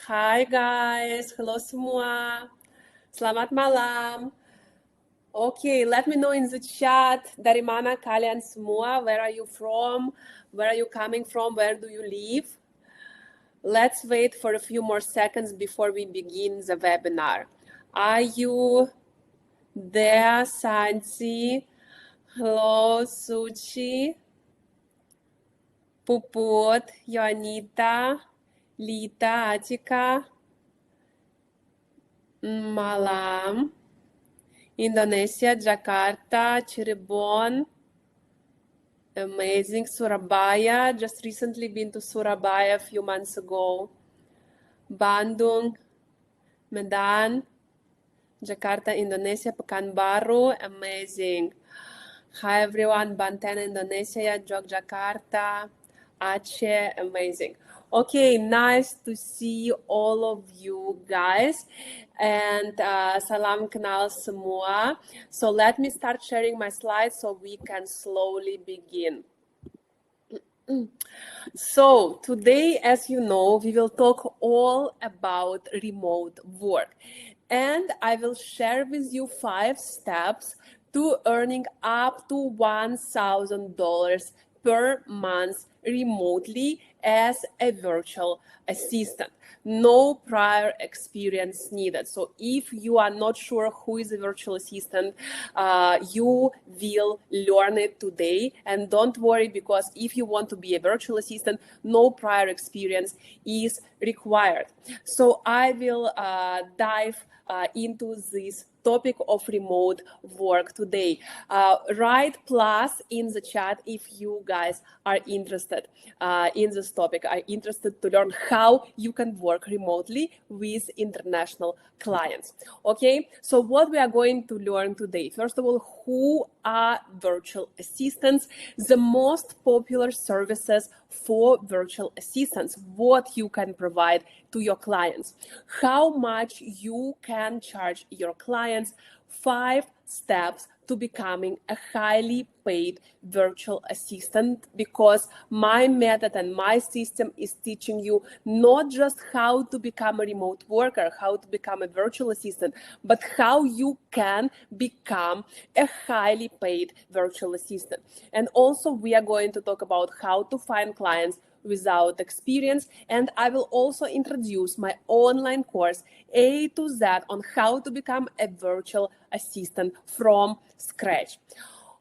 Hi guys, hello semua. Selamat malam. Okay, let me know in the chat dari mana kalian semua. Where are you from? Where are you coming from? Where do you live? Let's wait for a few more seconds before we begin the webinar. Are you there, Santi? Hello, Suchi, Puput, Ionita, Lita, Atika, Malam, Indonesia, Jakarta, Cirebon, amazing, Surabaya, just recently been to Surabaya a few months ago, Bandung, Medan, Jakarta, Indonesia, Pekanbaru, amazing. Hi everyone, Banten, Indonesia, Yogyakarta, Aceh, amazing. Okay, nice to see all of you guys, and salam kenal semua. So let me start sharing my slides so we can slowly begin. So today, as you know, we will talk all about remote work, and I will share with you 5 steps to earning up to $1,000 per month remotely as a virtual assistant. No prior experience needed. So if you are not sure who is a virtual assistant, you will learn it today. And don't worry, because if you want to be a virtual assistant, no prior experience is required. So I will dive into this topic of remote work today. Write plus in the chat if you guys are interested in this topic, are interested to learn how you can work remotely with international clients. Okay, so what we are going to learn today, first of all, who are virtual assistants, the most popular services for virtual assistants, what you can provide to your clients, how much you can charge your clients, 5 steps to becoming a highly paid virtual assistant, because my method and my system is teaching you not just how to become a remote worker, how to become a virtual assistant, but how you can become a highly paid virtual assistant. And also we are going to talk about how to find clients without experience, and I will also introduce my online course A to Z on how to become a virtual assistant from scratch.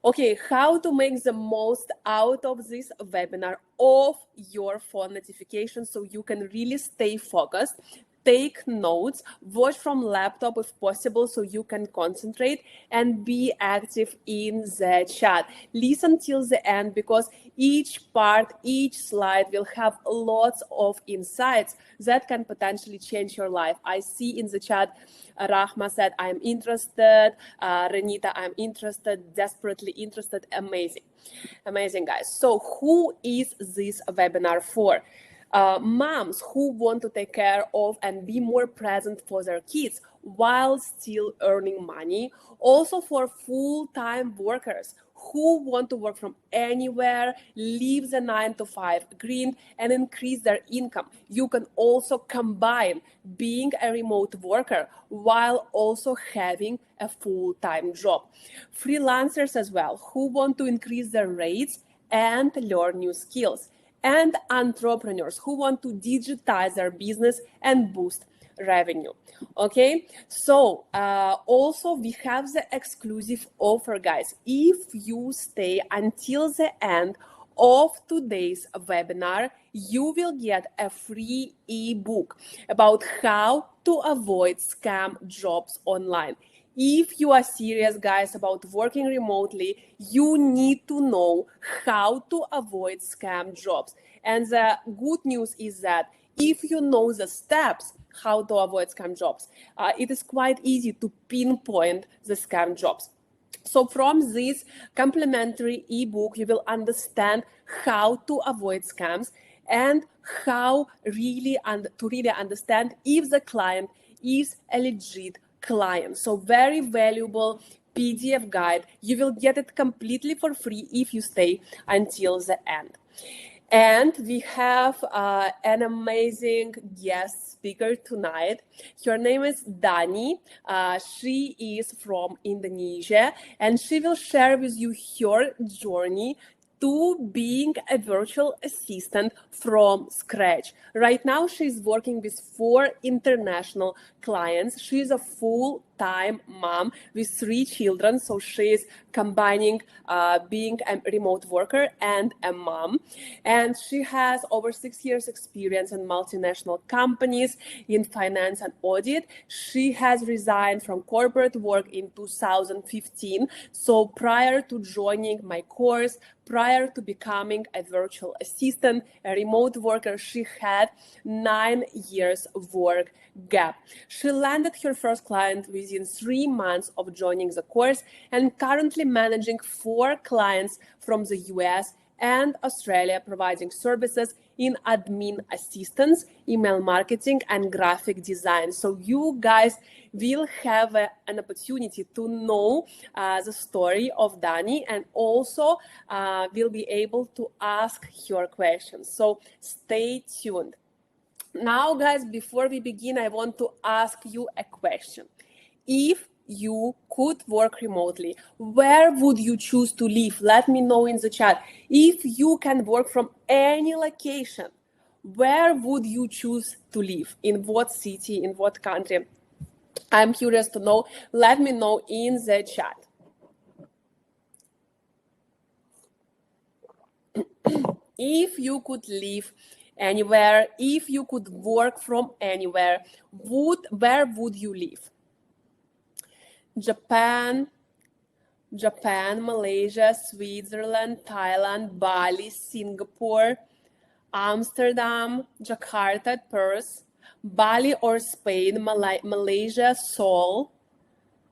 Okay, how to make the most out of this webinar, off your phone notifications so you can really stay focused. Take notes, watch from laptop if possible so you can concentrate, and be active in the chat. Listen till the end, because each part, each slide will have lots of insights that can potentially change your life. I see in the chat, Rahma said, I'm interested. Renita, I'm interested, desperately interested. Amazing. Amazing, guys. So who is this webinar for? Moms who want to take care of and be more present for their kids while still earning money. Also for full-time workers who want to work from anywhere, leave the 9-to-5 grind, and increase their income. You can also combine being a remote worker while also having a full-time job. Freelancers as well who want to increase their rates and learn new skills. And entrepreneurs who want to digitize their business and boost revenue. Okay, so also we have the exclusive offer, guys. If you stay until the end of today's webinar, you will get a free ebook about how to avoid scam jobs online. If you are serious, guys, about working remotely, you need to know how to avoid scam jobs. And the good news is that if you know the steps how to avoid scam jobs, it is quite easy to pinpoint the scam jobs. So from this complimentary ebook, you will understand how to avoid scams and how really to really understand if the client is a legit client. So very valuable PDF guide. You will get it completely for free if you stay until the end. And we have an amazing guest speaker tonight. Her name is Dani. She is from Indonesia, and she will share with you her journey to being a virtual assistant from scratch. Right now, she's working with 4 international clients. She's a full-time mom with 3 children, so she's combining being a remote worker and a mom. And she has over 6 years experience in multinational companies in finance and audit. She has resigned from corporate work in 2015. So prior to joining my course, prior to becoming a virtual assistant, a remote worker, she had 9 years work gap. She landed her first client within 3 months of joining the course and currently managing 4 clients from the US and Australia, providing services in admin assistance, email marketing, and graphic design. So you guys will have an opportunity to know the story of Dani, and also will be able to ask your questions. So stay tuned. Now, guys, before we begin, I want to ask you a question. If you could work remotely, where would you choose to live? Let me know in the chat. If you can work from any location, where would you choose to live? In what city, in what country? I'm curious to know. Let me know in the chat. If you could live anywhere, if you could work from anywhere, where would you live? Japan, Malaysia, Switzerland, Thailand, Bali, Singapore, Amsterdam, Jakarta, Perth, Bali or Spain, Malaysia, Seoul.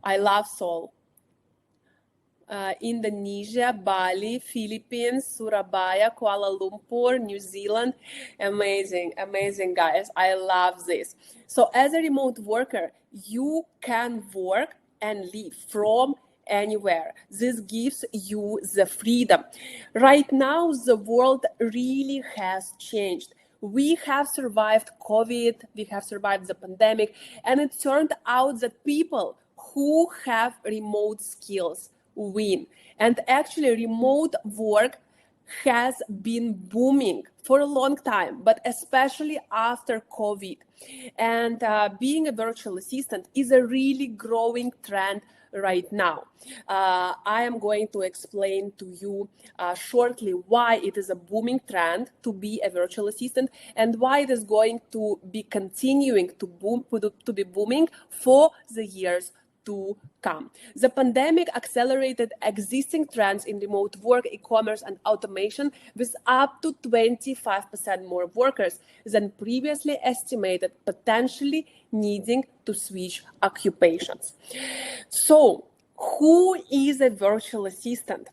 I love Seoul. Indonesia, Bali, Philippines, Surabaya, Kuala Lumpur, New Zealand. Amazing, amazing, guys. I love this. So as a remote worker, you can work and live from anywhere. This gives you the freedom. Right now, the world really has changed. We have survived COVID, we have survived the pandemic, and it turned out that people who have remote skills win. And actually, remote work has been booming for a long time, but especially after COVID. And being a virtual assistant is a really growing trend right now. I am going to explain to you shortly why it is a booming trend to be a virtual assistant and why it is going to be continuing to be booming for the years to come. The pandemic accelerated existing trends in remote work, e-commerce, and automation with up to 25% more workers than previously estimated, potentially needing to switch occupations. So, who is a virtual assistant?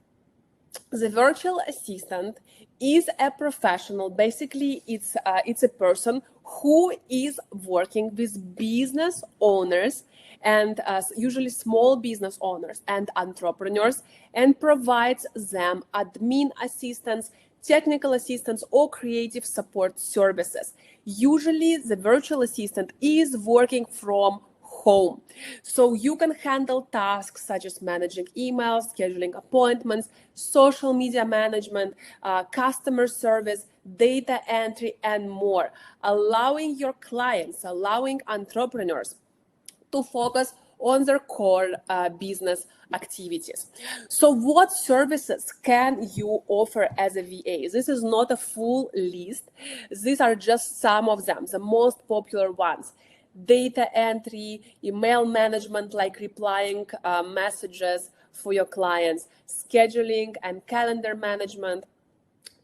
The virtual assistant is a professional. Basically, it's a person who is working with business owners and usually small business owners and entrepreneurs, and provides them admin assistance, technical assistance, or creative support services. Usually, the virtual assistant is working from home. So you can handle tasks such as managing emails, scheduling appointments, social media management, customer service, data entry, and more, allowing your clients, allowing entrepreneurs to focus on their core business activities. So what services can you offer as a VA? This is not a full list. These are just some of them, the most popular ones. Data entry, email management, like replying messages for your clients, scheduling and calendar management,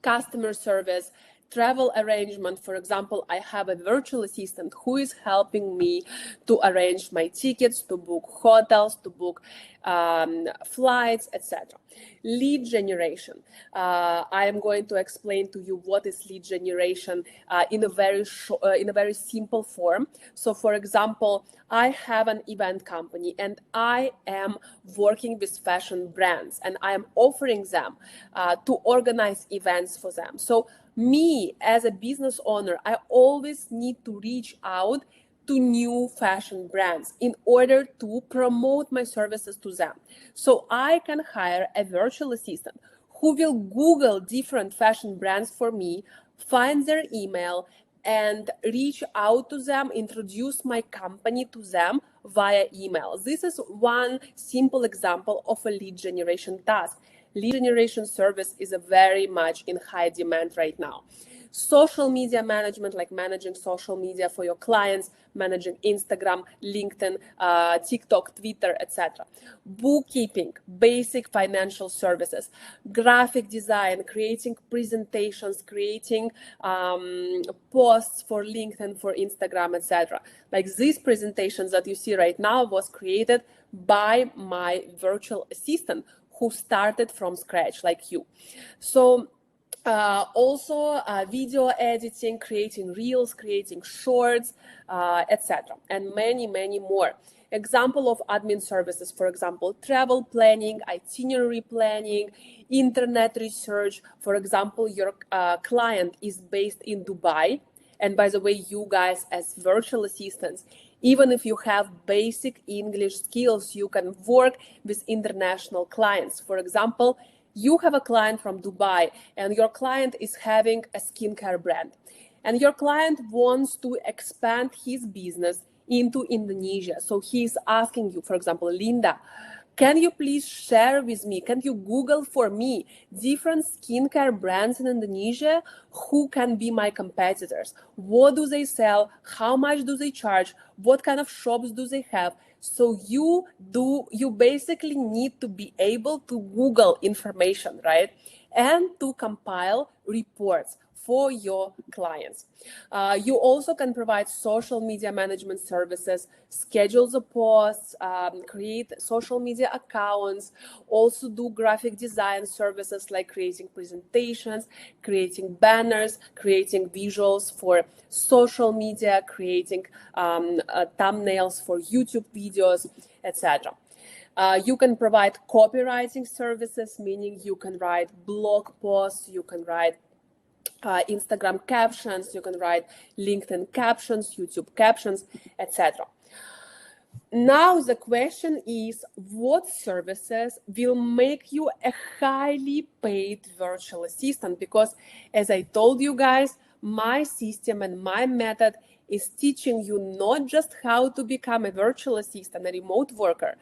customer service, travel arrangement. For example, I have a virtual assistant who is helping me to arrange my tickets, to book hotels, to book flights, etc. Lead generation. I am going to explain to you what is lead generation in a very simple form. So, for example, I have an event company and I am working with fashion brands and I am offering them to organize events for them. So Me as a business owner, I always need to reach out to new fashion brands in order to promote my services to them. So I can hire a virtual assistant who will Google different fashion brands for me, find their email, and reach out to them, introduce my company to them via email. This is one simple example of a lead generation task. Lead generation service is a very much in high demand right now. Social media management, like managing social media for your clients, managing Instagram, LinkedIn, TikTok, Twitter, etc. Bookkeeping, basic financial services, graphic design, creating presentations, creating posts for LinkedIn, for Instagram, etc. Like these presentations that you see right now was created by my virtual assistant who started from scratch, like you. So also video editing, creating reels, creating shorts, etc. and many more. Example of admin services, for example, travel planning, itinerary planning, internet research. For example, your client is based in Dubai, and by the way, you guys as virtual assistants, even if you have basic English skills, you can work with international clients. For example, you have a client from Dubai and your client is having a skincare brand, and your client wants to expand his business into Indonesia. So he's asking you, for example, Linda, can you please share with me, can you Google for me different skincare brands in Indonesia who can be my competitors? What do they sell? How much do they charge? What kind of shops do they have? So you basically need to be able to Google information, right? And to compile reports for your clients. You also can provide social media management services, schedule the posts, create social media accounts, also do graphic design services like creating presentations, creating banners, creating visuals for social media, creating thumbnails for YouTube videos, etc. You can provide copywriting services, meaning you can write blog posts, you can write Instagram captions, you can write LinkedIn captions, YouTube captions, etc. Now the question is, what services will make you a highly paid virtual assistant? Because as I told you guys, my system and my method is teaching you not just how to become a virtual assistant, a remote worker,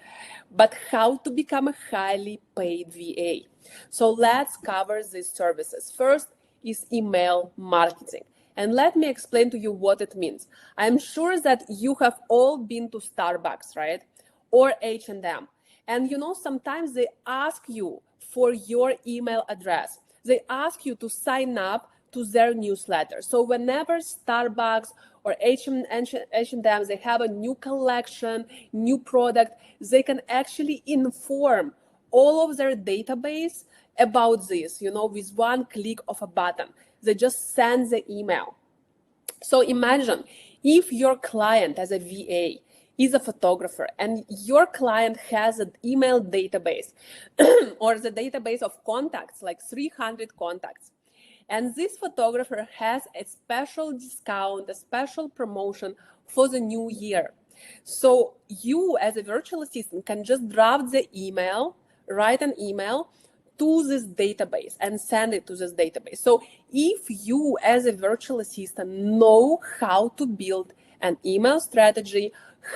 but how to become a highly paid VA. So let's cover these services. First is email marketing. And let me explain to you what it means. I'm sure that you have all been to Starbucks, right? Or H&M. And you know, sometimes they ask you for your email address. They ask you to sign up to their newsletter. So whenever Starbucks or H&M, they have a new collection, new product, they can actually inform all of their database about this, you know, with one click of a button. They just send the email. So imagine if your client as a VA is a photographer and your client has an email database or the database of contacts, like 300 contacts. And this photographer has a special discount, a special promotion for the new year. So you as a virtual assistant can just draft the email, write an email to this database and send it to this database. So if you as a virtual assistant know how to build an email strategy,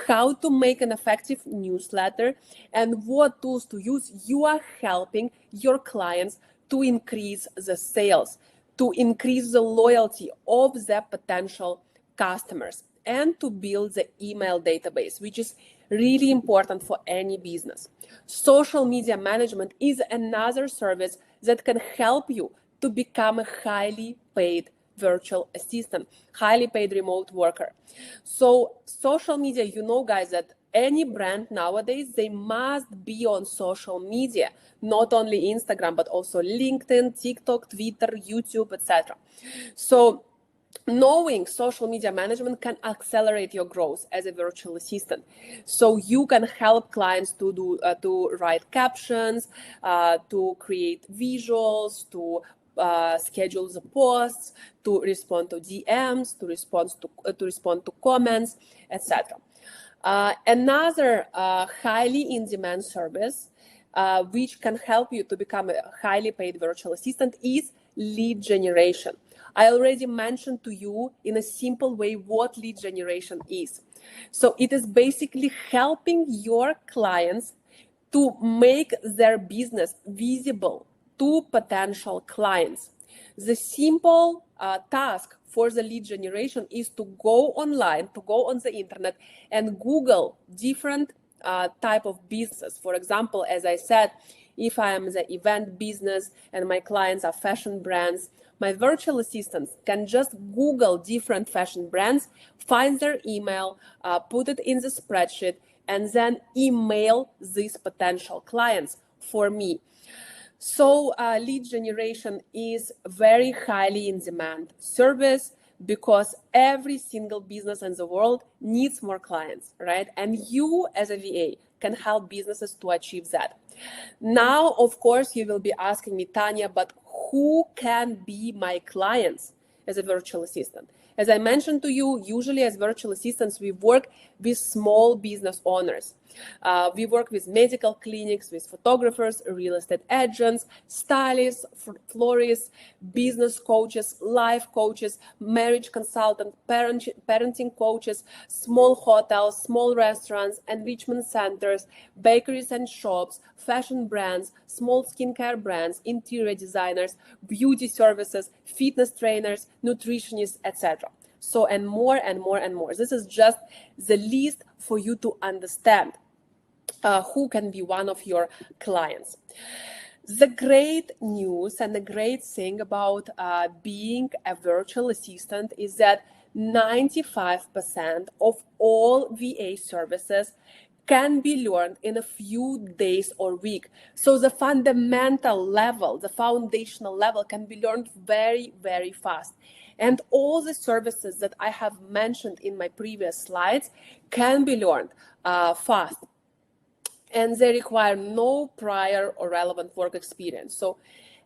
how to make an effective newsletter, and what tools to use, you are helping your clients to increase the sales, to increase the loyalty of their potential customers, and to build the email database, which is really important for any business. Social media management is another service that can help you to become a highly paid virtual assistant, highly paid remote worker. So social media, you know, guys, that any brand nowadays, they must be on social media, not only Instagram, but also LinkedIn, TikTok, Twitter, YouTube, etc. So knowing social media management can accelerate your growth as a virtual assistant. So you can help clients to write captions, to create visuals, to schedule the posts, to respond to DMs, to respond to comments, etc. Another highly in-demand service which can help you to become a highly paid virtual assistant is lead generation. I already mentioned to you in a simple way what lead generation is. So it is basically helping your clients to make their business visible to potential clients. The simple task for the lead generation is to go online, to go on the internet and Google different type of businesses. For example, as I said, if I am the event business and my clients are fashion brands, my virtual assistants can just Google different fashion brands, find their email, put it in the spreadsheet, and then email these potential clients for me. So lead generation is very highly in demand service because every single business in the world needs more clients, right? And you as a VA can help businesses to achieve that. Now, of course, you will be asking me, Tania, but who can be my clients as a virtual assistant? As I mentioned to you, usually as virtual assistants, we work with small business owners. We work with medical clinics, with photographers, real estate agents, stylists, florists, business coaches, life coaches, marriage consultants, parenting coaches, small hotels, small restaurants, enrichment centers, bakeries and shops, fashion brands, small skincare brands, interior designers, beauty services, fitness trainers, nutritionists, etc. So, and more and more and more. This is just the list for you to understand who can be one of your clients. The great news and the great thing about being a virtual assistant is that 95% of all VA services can be learned in a few days or week. So the fundamental level, the foundational level can be learned very, very fast. And all the services that I have mentioned in my previous slides can be learned fast. And they require no prior or relevant work experience. So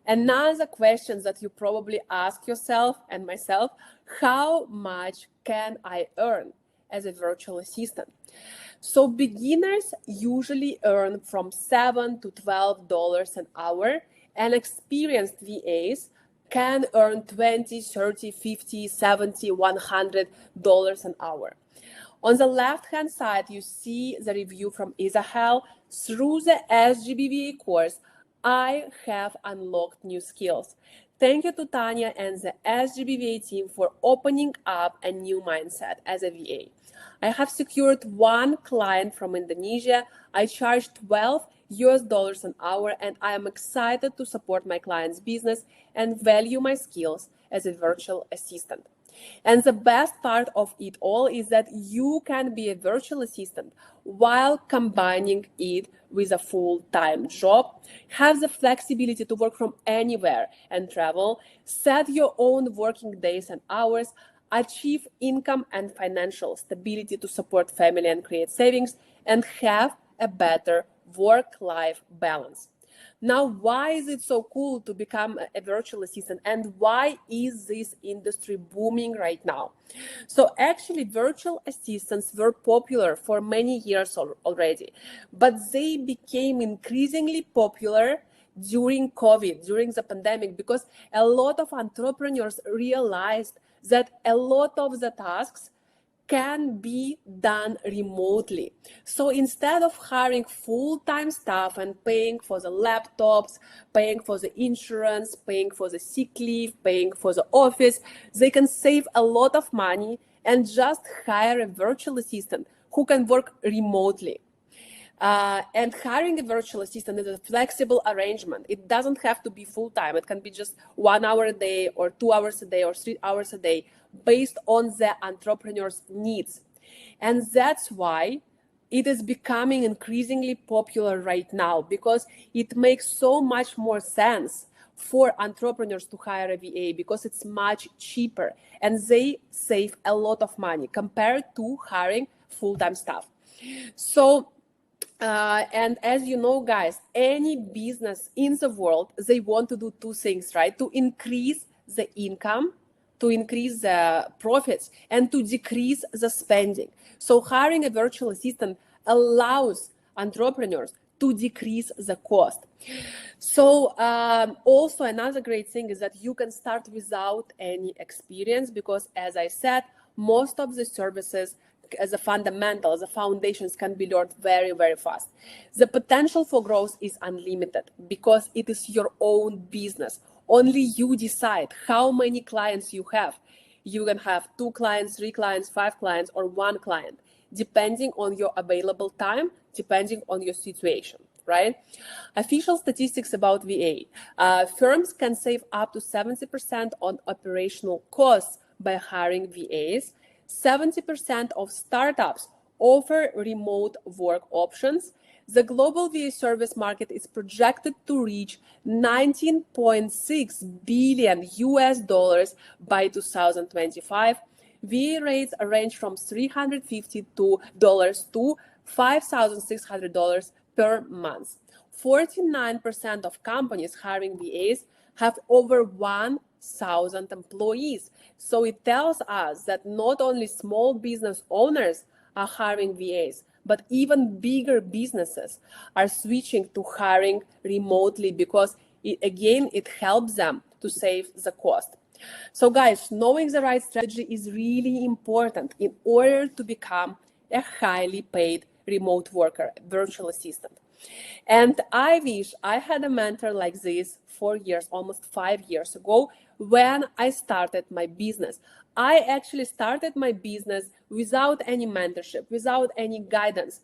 another question that you probably ask yourself and myself, how much can I earn as a virtual assistant? So beginners usually earn from $7 to $12 an hour, and experienced VAs can earn $20, $30, $50, $70, $100 an hour. On the left-hand side, you see the review from Isahel. Through the SGBVA course, I have unlocked new skills. Thank you to Tania and the SGBVA team for opening up a new mindset as a VA. I have secured one client from Indonesia. I charge $12 an hour, and I am excited to support my client's business and value my skills as a virtual assistant. And the best part of it all is that you can be a virtual assistant while combining it with a full-time job, have the flexibility to work from anywhere and travel, set your own working days and hours, achieve income and financial stability to support family and create savings, and have a better work-life balance. Now, why is it so cool to become a virtual assistant, and why is this industry booming right now? So actually, virtual assistants were popular for many years already, but they became increasingly popular during COVID, during the pandemic, because a lot of entrepreneurs realized that a lot of the tasks can be done remotely. So instead of hiring full-time staff and paying for the laptops, paying for the insurance, paying for the sick leave, paying for the office, they can save a lot of money and just hire a virtual assistant who can work remotely. And hiring a virtual assistant is a flexible arrangement. It doesn't have to be full-time. It can be just 1 hour a day or 2 hours a day or 3 hours a day based on the entrepreneur's needs. And that's why it is becoming increasingly popular right now, because it makes so much more sense for entrepreneurs to hire a VA because it's much cheaper and they save a lot of money compared to hiring full-time staff. So And as you know, guys, any business in the world, they want to do two things, right? To increase the income, to increase the profits, and to decrease the spending. So hiring a virtual assistant allows entrepreneurs to decrease the cost. So also another great thing is that you can start without any experience because, as I said, most of the services as a fundamentals, the foundations can be learned very, very fast. The potential for growth is unlimited because it is your own business. Only you decide how many clients you have. You can have 2 clients, 3 clients, 5 clients, or 1 client, depending on your available time, depending on your situation, right? Official statistics about VA. Firms can save up to 70% on operational costs by hiring VAs. 70% of startups offer remote work options. The global VA service market is projected to reach 19.6 billion US dollars by 2025. VA rates range from $350 to $5,600 per month. 49% of companies hiring VAs have over 1,000 employees. So it tells us that not only small business owners are hiring VAs, but even bigger businesses are switching to hiring remotely because it helps them to save the cost. So guys, knowing the right strategy is really important in order to become a highly paid remote worker, virtual assistant. And I wish I had a mentor like this 4 years, almost 5 years ago, when I started my business. I actually started my business without any mentorship, without any guidance.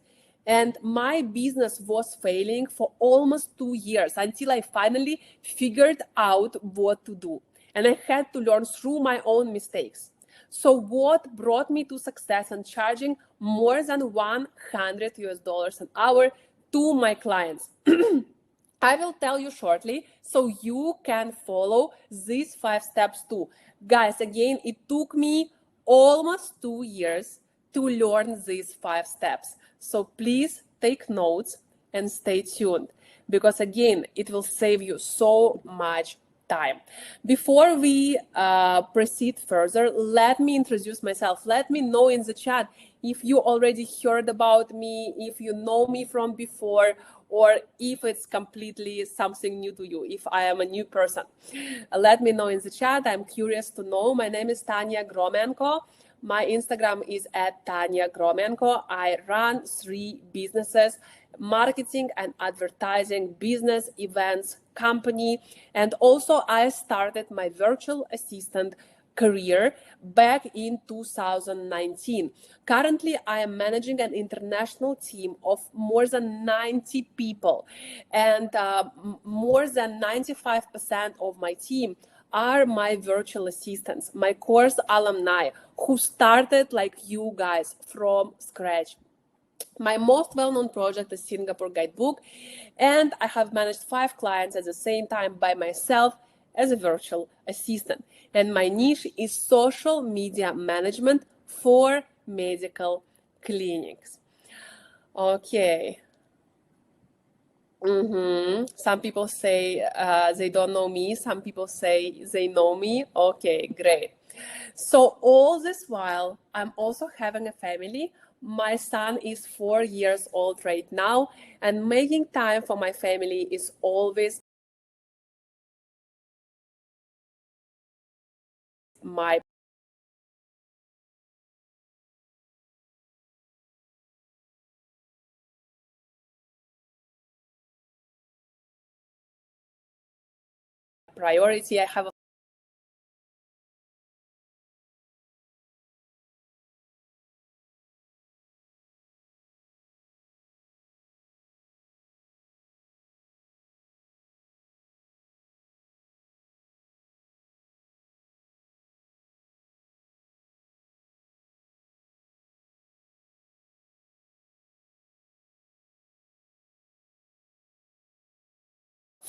And my business was failing for almost 2 years until I finally figured out what to do. And I had to learn through my own mistakes. So what brought me to success and charging more than 100 US dollars an hour to my clients? I will tell you shortly so you can follow these 5 steps too. Guys, again, it took me almost 2 years to learn these 5 steps. So please take notes and stay tuned because, again, it will save you so much time. Before we proceed further, let me introduce myself. Let me know in the chat if you already heard about me, if you know me from before, or if it's completely something new to you, if I am a new person. Let me know in the chat. I'm curious to know. My name is Tania Gromenko. My Instagram is at Tania Gromenko. I run 3 businesses: marketing and advertising, business, events, company. And also I started my virtual assistant career back in 2019. Currently, I am managing an international team of more than 90 people, and more than 95% of my team are my virtual assistants, my course alumni who started like you guys from scratch. My most well-known project is Singapore Guidebook, and I have managed 5 clients at the same time by myself as a virtual assistant. And my niche is social media management for medical clinics. Okay. Some people say they don't know me. Some people say they know me. Okay, great. So all this while, I'm also having a family. My son is 4 years old right now, and making time for my family is always my priority. I have a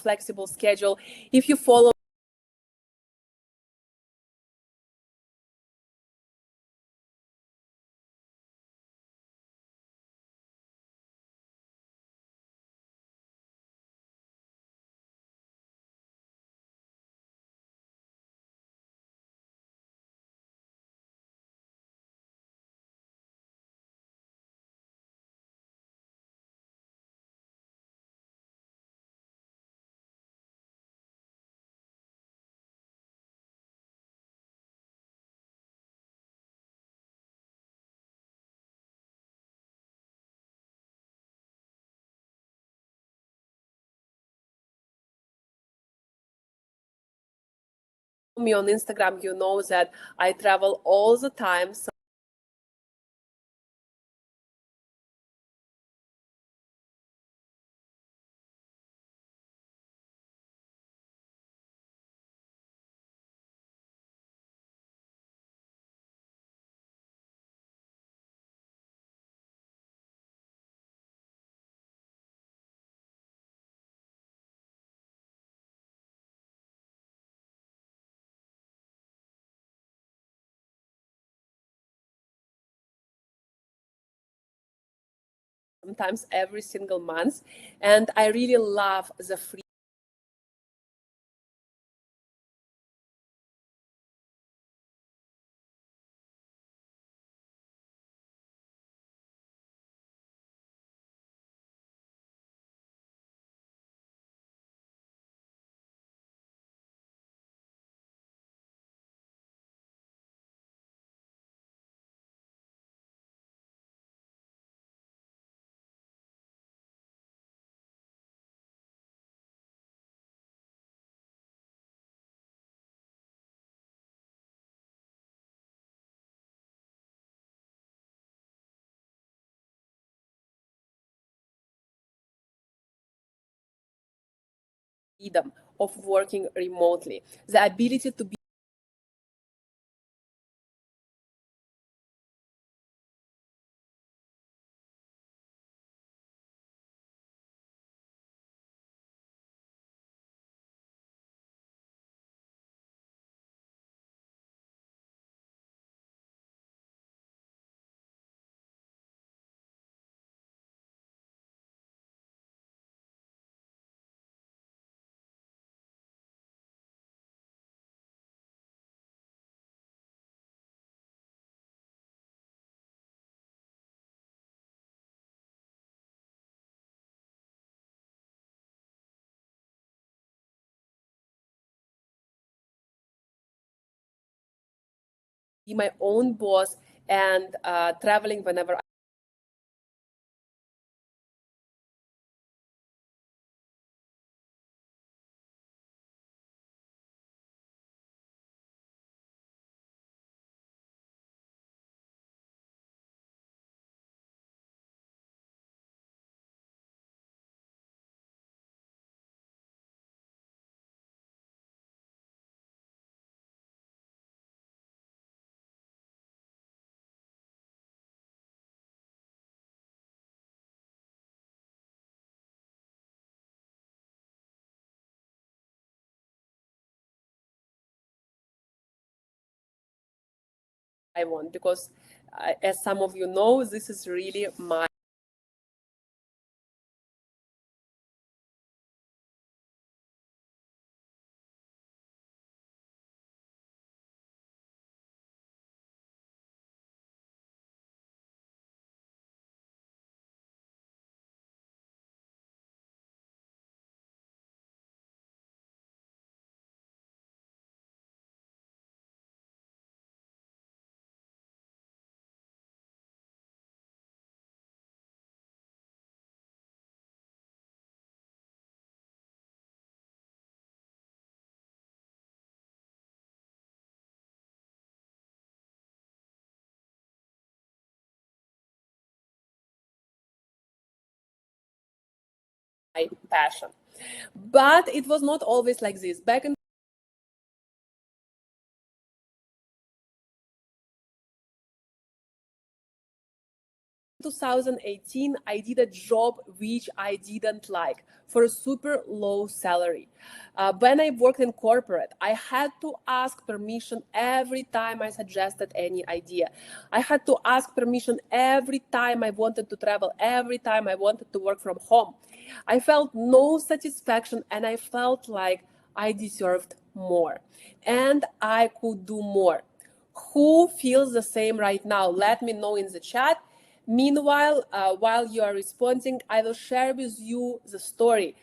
flexible schedule. If you follow Me on Instagram, you know that I travel all the time. Sometimes every single month, and I really love the freedom of working remotely, the ability to be 'be my own boss and traveling whenever 'I want, because as some of you know, this is really my passion. But it was not always like this. Back in 2018, I did a job which I didn't like for a super low salary. When I worked in corporate, I had to ask permission every time I suggested any idea. I had to ask permission every time I wanted to travel, every time I wanted to work from home. I felt no satisfaction, and I felt like I deserved more and I could do more. Who feels the same right now? Let me know in the chat. Meanwhile, while you are responding, I will share with you the story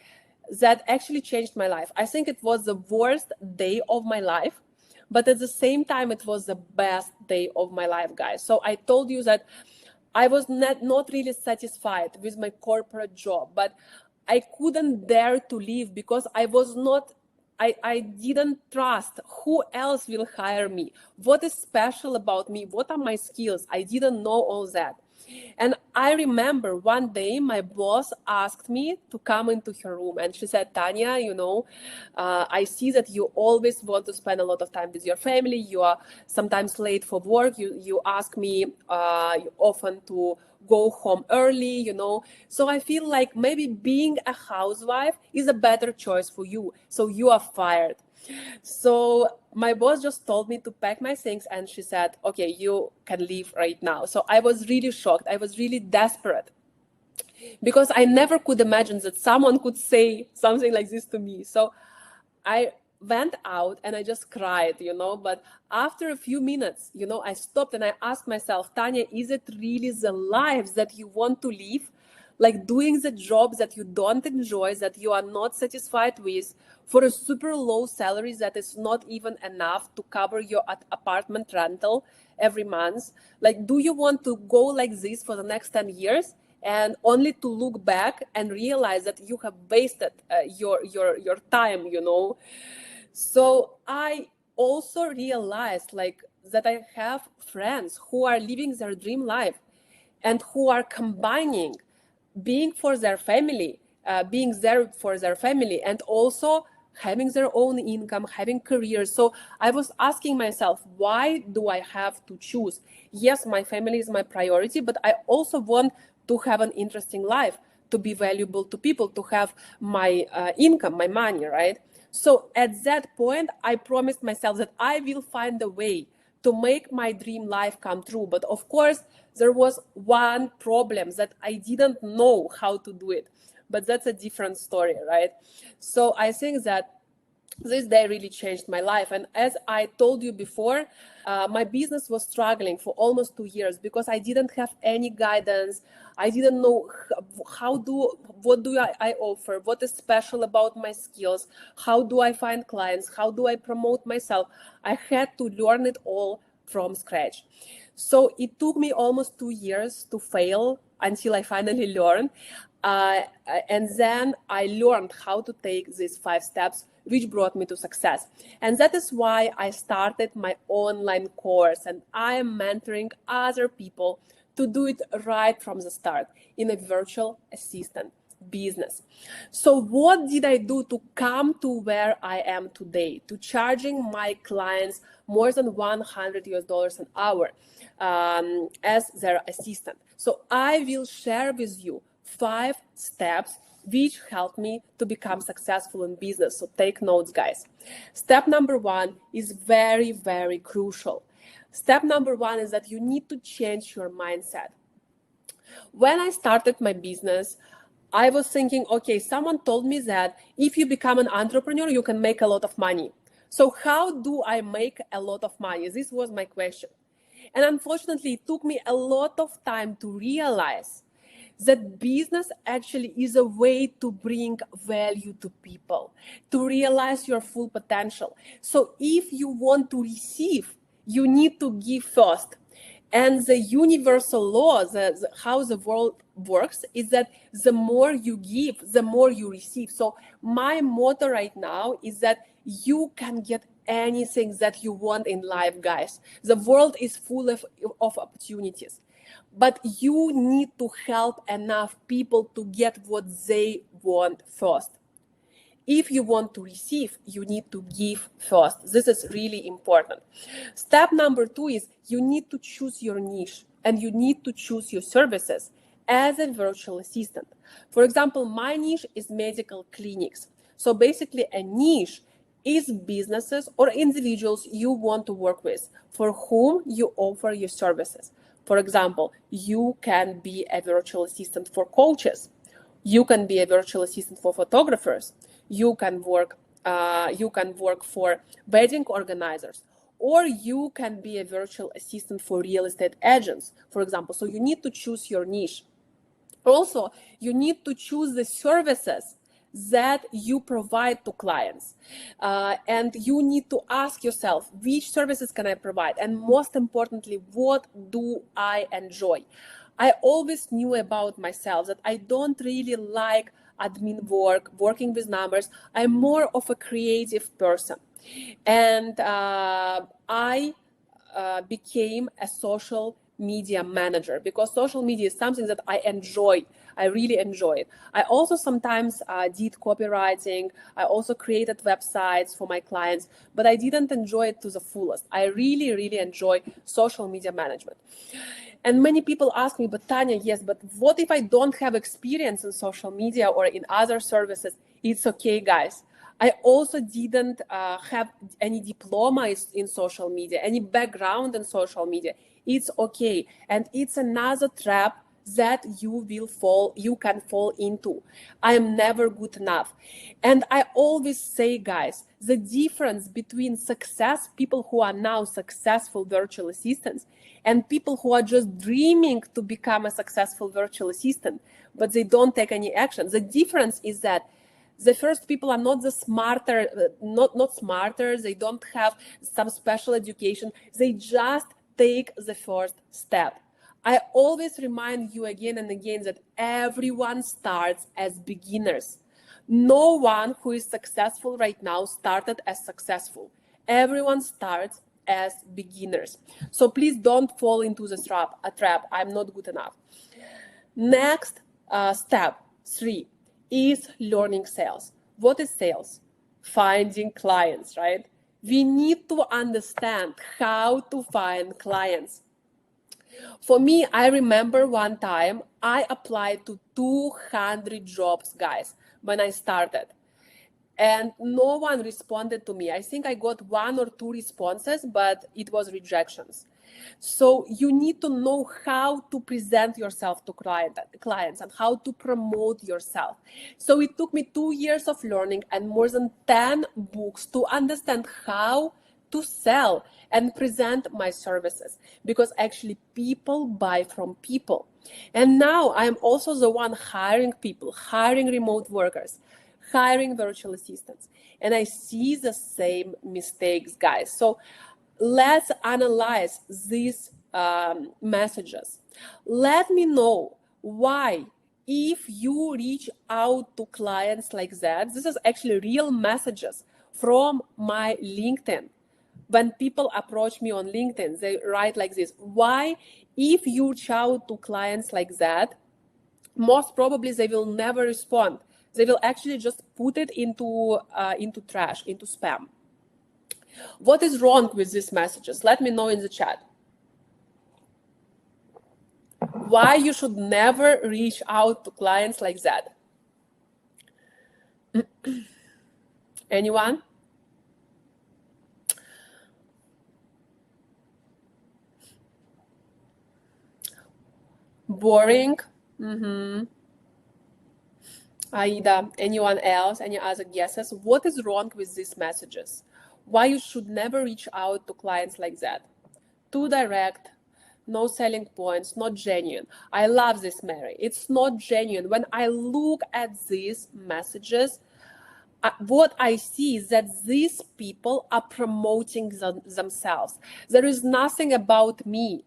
that actually changed my life. I think it was the worst day of my life, but at the same time, it was the best day of my life, guys. So I told you that I was not really satisfied with my corporate job, but I couldn't dare to leave because I was not I didn't trust who else will hire me. What is special about me? What are my skills? I didn't know all that. And I remember one day my boss asked me to come into her room, and she said, Tania, I see that you always want to spend a lot of time with your family. You are sometimes late for work. You ask me often to go home early, So I feel like maybe being a housewife is a better choice for you. So you are fired. So my boss just told me to pack my things, and she said, okay, you can leave right now. So I was really shocked. I was really desperate because I never could imagine that someone could say something like this to me. So I went out and I just cried, but after a few minutes, I stopped and I asked myself, Tanya, is it really the life that you want to live? Like doing the jobs that you don't enjoy, that you are not satisfied with, for a super low salary that is not even enough to cover your apartment rental every month? Like, do you want to go like this for the next 10 years? And only to look back and realize that you have wasted your time, So I also realized like that I have friends who are living their dream life and who are combining being for their family, being there for their family, and also having their own income, having careers. So I was asking myself, why do I have to choose? Yes, my family is my priority, but I also want to have an interesting life, to be valuable to people, to have my income, my money, right? So at that point, I promised myself that I will find a way to make my dream life come true. But of course, there was one problem that I didn't know how to do it. But that's a different story, right? So I think that this day really changed my life. And as I told you before, my business was struggling for almost 2 years because I didn't have any guidance. I didn't know what do I offer, what is special about my skills, how do I find clients, how do I promote myself. I had to learn it all from scratch. So it took me almost 2 years to fail until I finally learned. And then I learned how to take these 5 steps, which brought me to success. And that is why I started my online course, and I am mentoring other people to do it right from the start in a virtual assistant business. So what did I do to come to where I am today, to charging my clients more than $100 an hour as their assistant? So I will share with you 5 steps which helped me to become successful in business. So take notes, guys. Step number 1 is very, very crucial. Step number 1 is that you need to change your mindset. When I started my business, I was thinking, okay, someone told me that if you become an entrepreneur, you can make a lot of money. So how do I make a lot of money? This was my question. And unfortunately, it took me a lot of time to realize that business actually is a way to bring value to people, to realize your full potential. So if you want to receive, you need to give first. And the universal law, how the world works, is that the more you give, the more you receive. So my motto right now is that you can get anything that you want in life, guys. The world is full of opportunities. But you need to help enough people to get what they want first. If you want to receive, you need to give first. This is really important. Step number 2 is you need to choose your niche and you need to choose your services as a virtual assistant. For example, my niche is medical clinics. So basically a niche is businesses or individuals you want to work with for whom you offer your services. For example, you can be a virtual assistant for coaches. You can be a virtual assistant for photographers. You can work for wedding organizers, or you can be a virtual assistant for real estate agents, for example. So you need to choose your niche. Also, you need to choose the services that you provide to clients. And you need to ask yourself, which services can I provide? And most importantly, what do I enjoy? I always knew about myself that I don't really like admin work, working with numbers. I'm more of a creative person. And I became a social media manager because social media is something that I enjoy. I really enjoy it. I also sometimes did copywriting. I also created websites for my clients, but I didn't enjoy it to the fullest. I really, really enjoy social media management. And many people ask me, but Tanya, yes, but what if I don't have experience in social media or in other services? It's okay, guys. I also didn't have any diploma in social media, any background in social media. It's okay. And it's another trap that you can fall into. I am never good enough. And I always say, guys, the difference between people who are now successful virtual assistants and people who are just dreaming to become a successful virtual assistant, but they don't take any action. The difference is that the first people are not the smarter, not smarter. They don't have some special education. They just take the first step. I always remind you again and again that everyone starts as beginners. No one who is successful right now started as successful. Everyone starts as beginners. So please don't fall into the trap. I'm not good enough. Next step 3 is learning sales. What is sales? Finding clients, right? We need to understand how to find clients. For me, I remember one time I applied to 200 jobs, guys, when I started. And no one responded to me. I think I got 1 or 2 responses, but it was rejections. So you need to know how to present yourself to clients and how to promote yourself. So it took me 2 years of learning and more than 10 books to understand how to sell and present my services, because actually people buy from people. And now I'm also the one hiring people, hiring remote workers, hiring virtual assistants, and I see the same mistakes, guys. So let's analyze these messages. Let me know why, if you reach out to clients like that, this is actually real messages from my LinkedIn. When people approach me on LinkedIn, they write like this: why, if you reach out to clients like that, most probably they will never respond. They will actually just put it into trash, into spam. What is wrong with these messages? Let me know in the chat. Why you should never reach out to clients like that? Anyone? Boring? Aida, anyone else? Any other guesses? What is wrong with these messages? Why you should never reach out to clients like that? Too direct, no selling points, not genuine. I love this, Mary. It's not genuine. When I look at these messages, what I see is that these people are promoting themselves. There is nothing about me.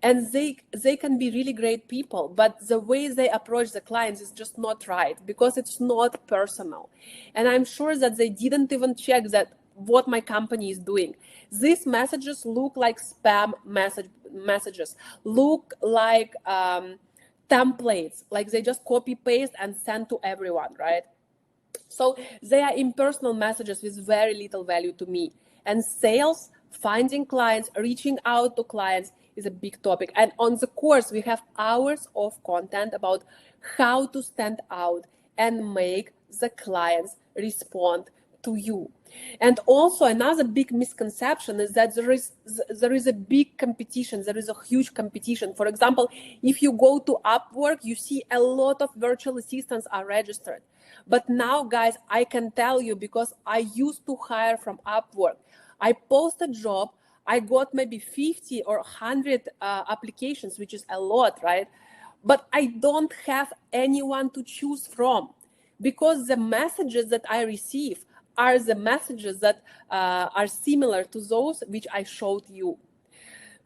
And they can be really great people, but the way they approach the clients is just not right, because it's not personal. And I'm sure that they didn't even check that what my company is doing. These messages look like spam messages, look like templates, like they just copy paste and send to everyone, right? So they are impersonal messages with very little value to me. And sales, finding clients, reaching out to clients is a big topic. And on the course, we have hours of content about how to stand out and make the clients respond to you. And also another big misconception is that there is a big competition. There is a huge competition. For example, if you go to Upwork, you see a lot of virtual assistants are registered. But now, guys, I can tell you, because I used to hire from Upwork. I post a job, I got maybe 50 or 100 applications, which is a lot, right? But I don't have anyone to choose from, because the messages that I receive are the messages that are similar to those which I showed you.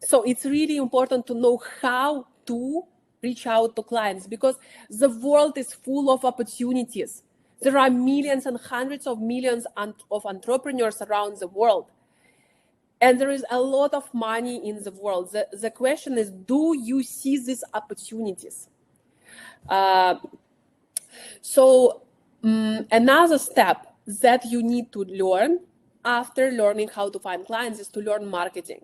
So it's really important to know how to reach out to clients, because the world is full of opportunities. There are millions and hundreds of millions of entrepreneurs around the world. And there is a lot of money in the world. The question is, do you see these opportunities? Another step that you need to learn after learning how to find clients is to learn marketing.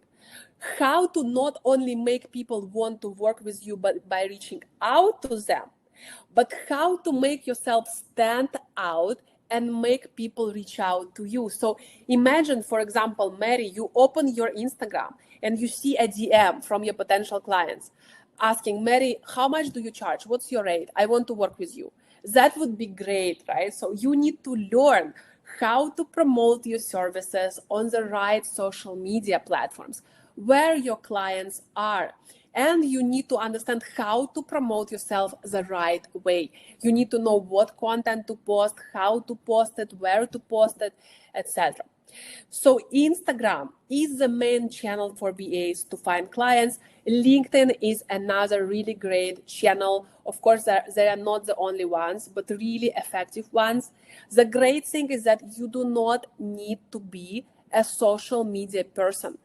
How to not only make people want to work with you but by reaching out to them, but how to make yourself stand out and make people reach out to you. So imagine, for example, Mary, you open your Instagram and you see a DM from your potential clients asking, Mary, how much do you charge? What's your rate? I want to work with you. That would be great, right? So you need to learn how to promote your services on the right social media platforms where your clients are. And you need to understand how to promote yourself the right way. You need to know what content to post, how to post it, where to post it, etc. So Instagram is the main channel for VAs to find clients. LinkedIn is another really great channel. Of course, they are not the only ones, but really effective ones. The great thing is that you do not need to be a social media person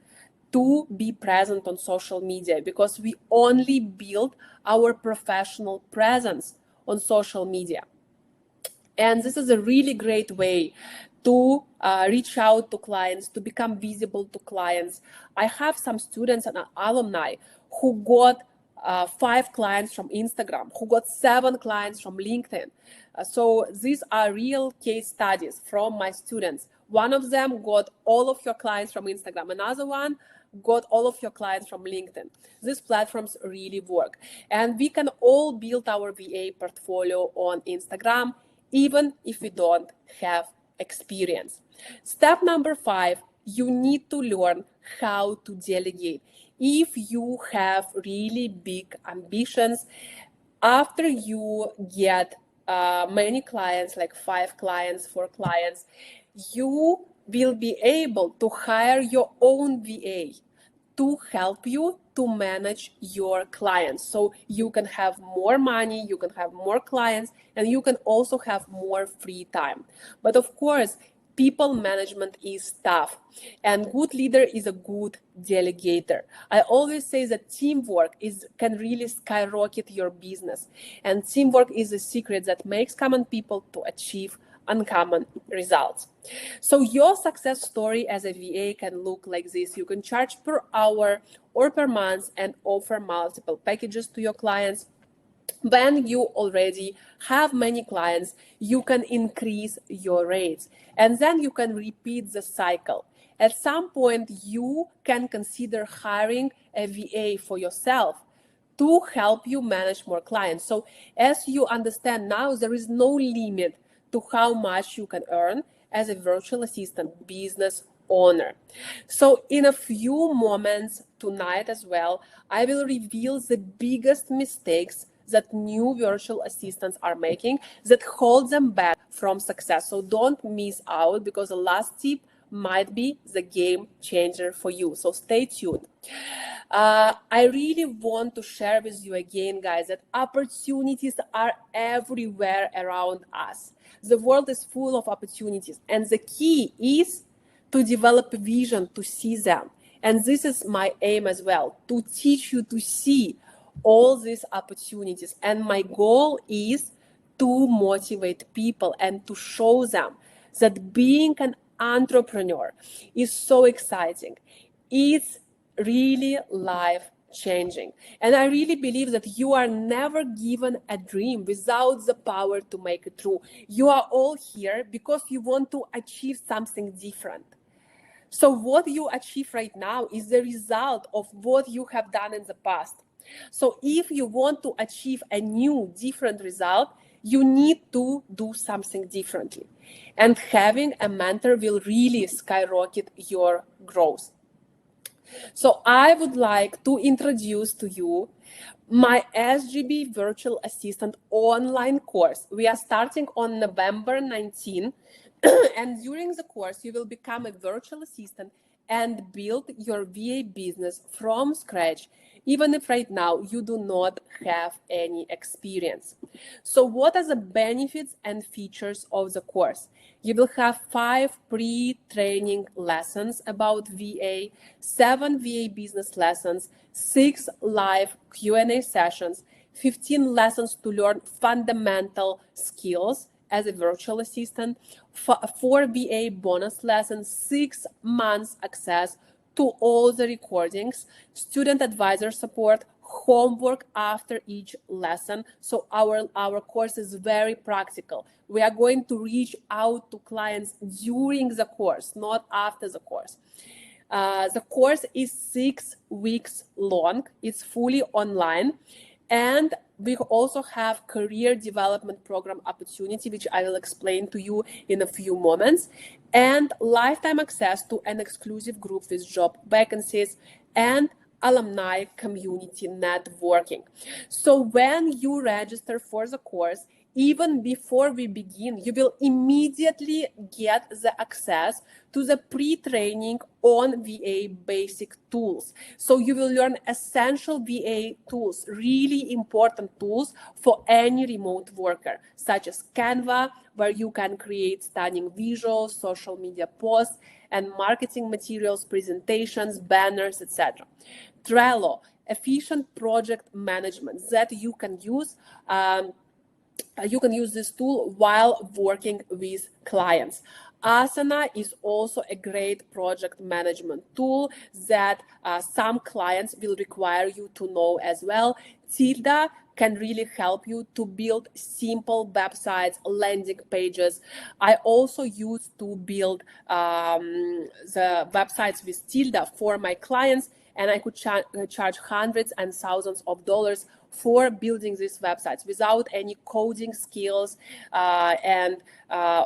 to be present on social media, because we only build our professional presence on social media. And this is a really great way to reach out to clients, to become visible to clients. I have some students and alumni who got 5 clients from Instagram, who got 7 clients from LinkedIn. So these are real case studies from my students. One of them got all of your clients from Instagram. Another one got all of your clients from LinkedIn. These platforms really work. And we can all build our VA portfolio on Instagram, even if we don't have experience. Step number 5, you need to learn how to delegate. If you have really big ambitions, after you get many clients, like 5 clients, 4 clients, you will be able to hire your own VA to help you to manage your clients. So you can have more money, you can have more clients, and you can also have more free time. But of course, people management is tough, and good leader is a good delegator. I always say that teamwork can really skyrocket your business, and teamwork is a secret that makes common people to achieve uncommon results. So your success story as a VA can look like this. You can charge per hour or per month and offer multiple packages to your clients. When you already have many clients, you can increase your rates, and then you can repeat the cycle. At some point, you can consider hiring a VA for yourself to help you manage more clients. So as you understand now, there is no limit to how much you can earn as a virtual assistant business owner. So in a few moments tonight as well, I will reveal the biggest mistakes that new virtual assistants are making that hold them back from success. So don't miss out, because the last tip might be the game changer for you. So stay tuned. I really want to share with you again, guys, that opportunities are everywhere around us. The world is full of opportunities, and the key is to develop a vision to see them. And this is my aim as well, to teach you to see all these opportunities. And my goal is to motivate people and to show them that being an entrepreneur is so exciting. It's really life changing. And I really believe that you are never given a dream without the power to make it true. You are all here because you want to achieve something different. So what you achieve right now is the result of what you have done in the past. So if you want to achieve a new, different result, you need to do something differently. And having a mentor will really skyrocket your growth. So I would like to introduce to you my SGB Virtual Assistant online course. We are starting on November 19, and during the course, you will become a virtual assistant and build your VA business from scratch, even if right now you do not have any experience. So what are the benefits and features of the course? You will have 5 pre-training lessons about VA, 7 VA business lessons, 6 live Q&A sessions, 15 lessons to learn fundamental skills as a virtual assistant, 4 VA bonus lessons, 6 months access to all the recordings, student advisor support, homework after each lesson. So our course is very practical. We are going to reach out to clients during the course, not after the course. The course is 6 weeks long. It's fully online. And we also have career development program opportunity, which I will explain to you in a few moments, and lifetime access to an exclusive group with job vacancies and alumni community networking. So when you register for the course, even before we begin, you will immediately get the access to the pre-training on VA basic tools. So you will learn essential VA tools, really important tools for any remote worker, such as Canva, where you can create stunning visuals, social media posts, and marketing materials, presentations, banners, etc. Trello, efficient project management that you can use. You can use this tool while working with clients. Asana is also a great project management tool that some clients will require you to know as well. Tilda can really help you to build simple websites, landing pages. I also used to build the websites with Tilda for my clients, and I could charge hundreds and thousands of dollars for building these websites without any coding skills and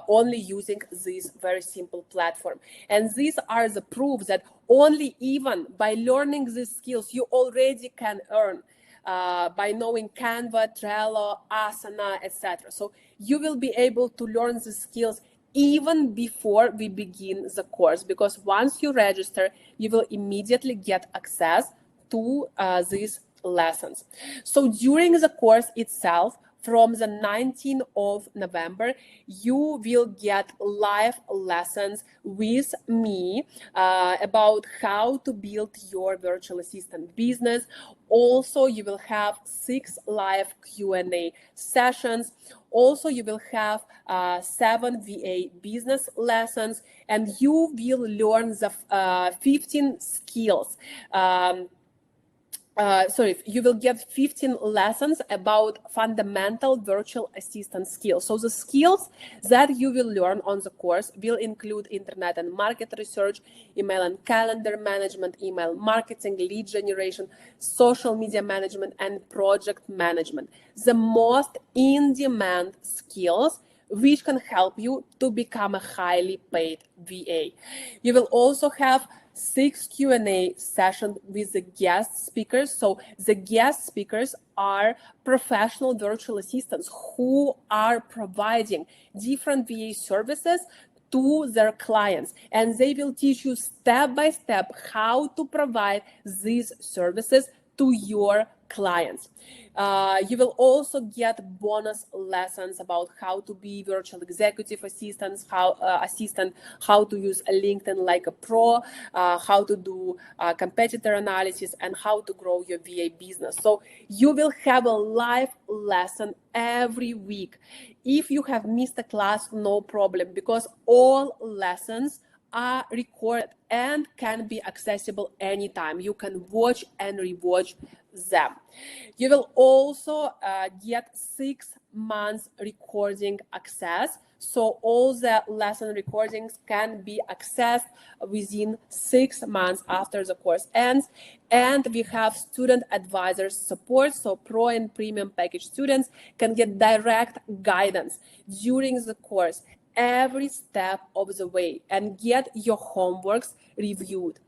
only using this very simple platform. And these are the proofs that only even by learning these skills, you already can earn by knowing Canva, Trello, Asana, etc. So you will be able to learn the skills even before we begin the course, because once you register, you will immediately get access to these lessons. So during the course itself, from the 19th of November, you will get live lessons with me about how to build your virtual assistant business. Also, you will have 6 live Q&A sessions. Also, you will have 7 VA business lessons, and you will learn the 15 skills. You will get 15 lessons about fundamental virtual assistant skills. So the skills that you will learn on the course will include internet and market research, email and calendar management, email marketing, lead generation, social media management, and project management. The most in-demand skills which can help you to become a highly paid VA. You will also have 6 Q&A sessions with the guest speakers. So the guest speakers are professional virtual assistants who are providing different VA services to their clients, and they will teach you step by step how to provide these services to your clients. You will also get bonus lessons about how to be virtual executive assistants, how to use a LinkedIn like a pro, how to do competitor analysis, and how to grow your VA business. So you will have a live lesson every week. If you have missed a class, no problem, because all lessons are recorded and can be accessible anytime. You can watch and rewatch them. You will also get 6 months recording access. So all the lesson recordings can be accessed within 6 months after the course ends. And we have student advisors support. So pro and premium package students can get direct guidance during the course every step of the way and get your homeworks reviewed.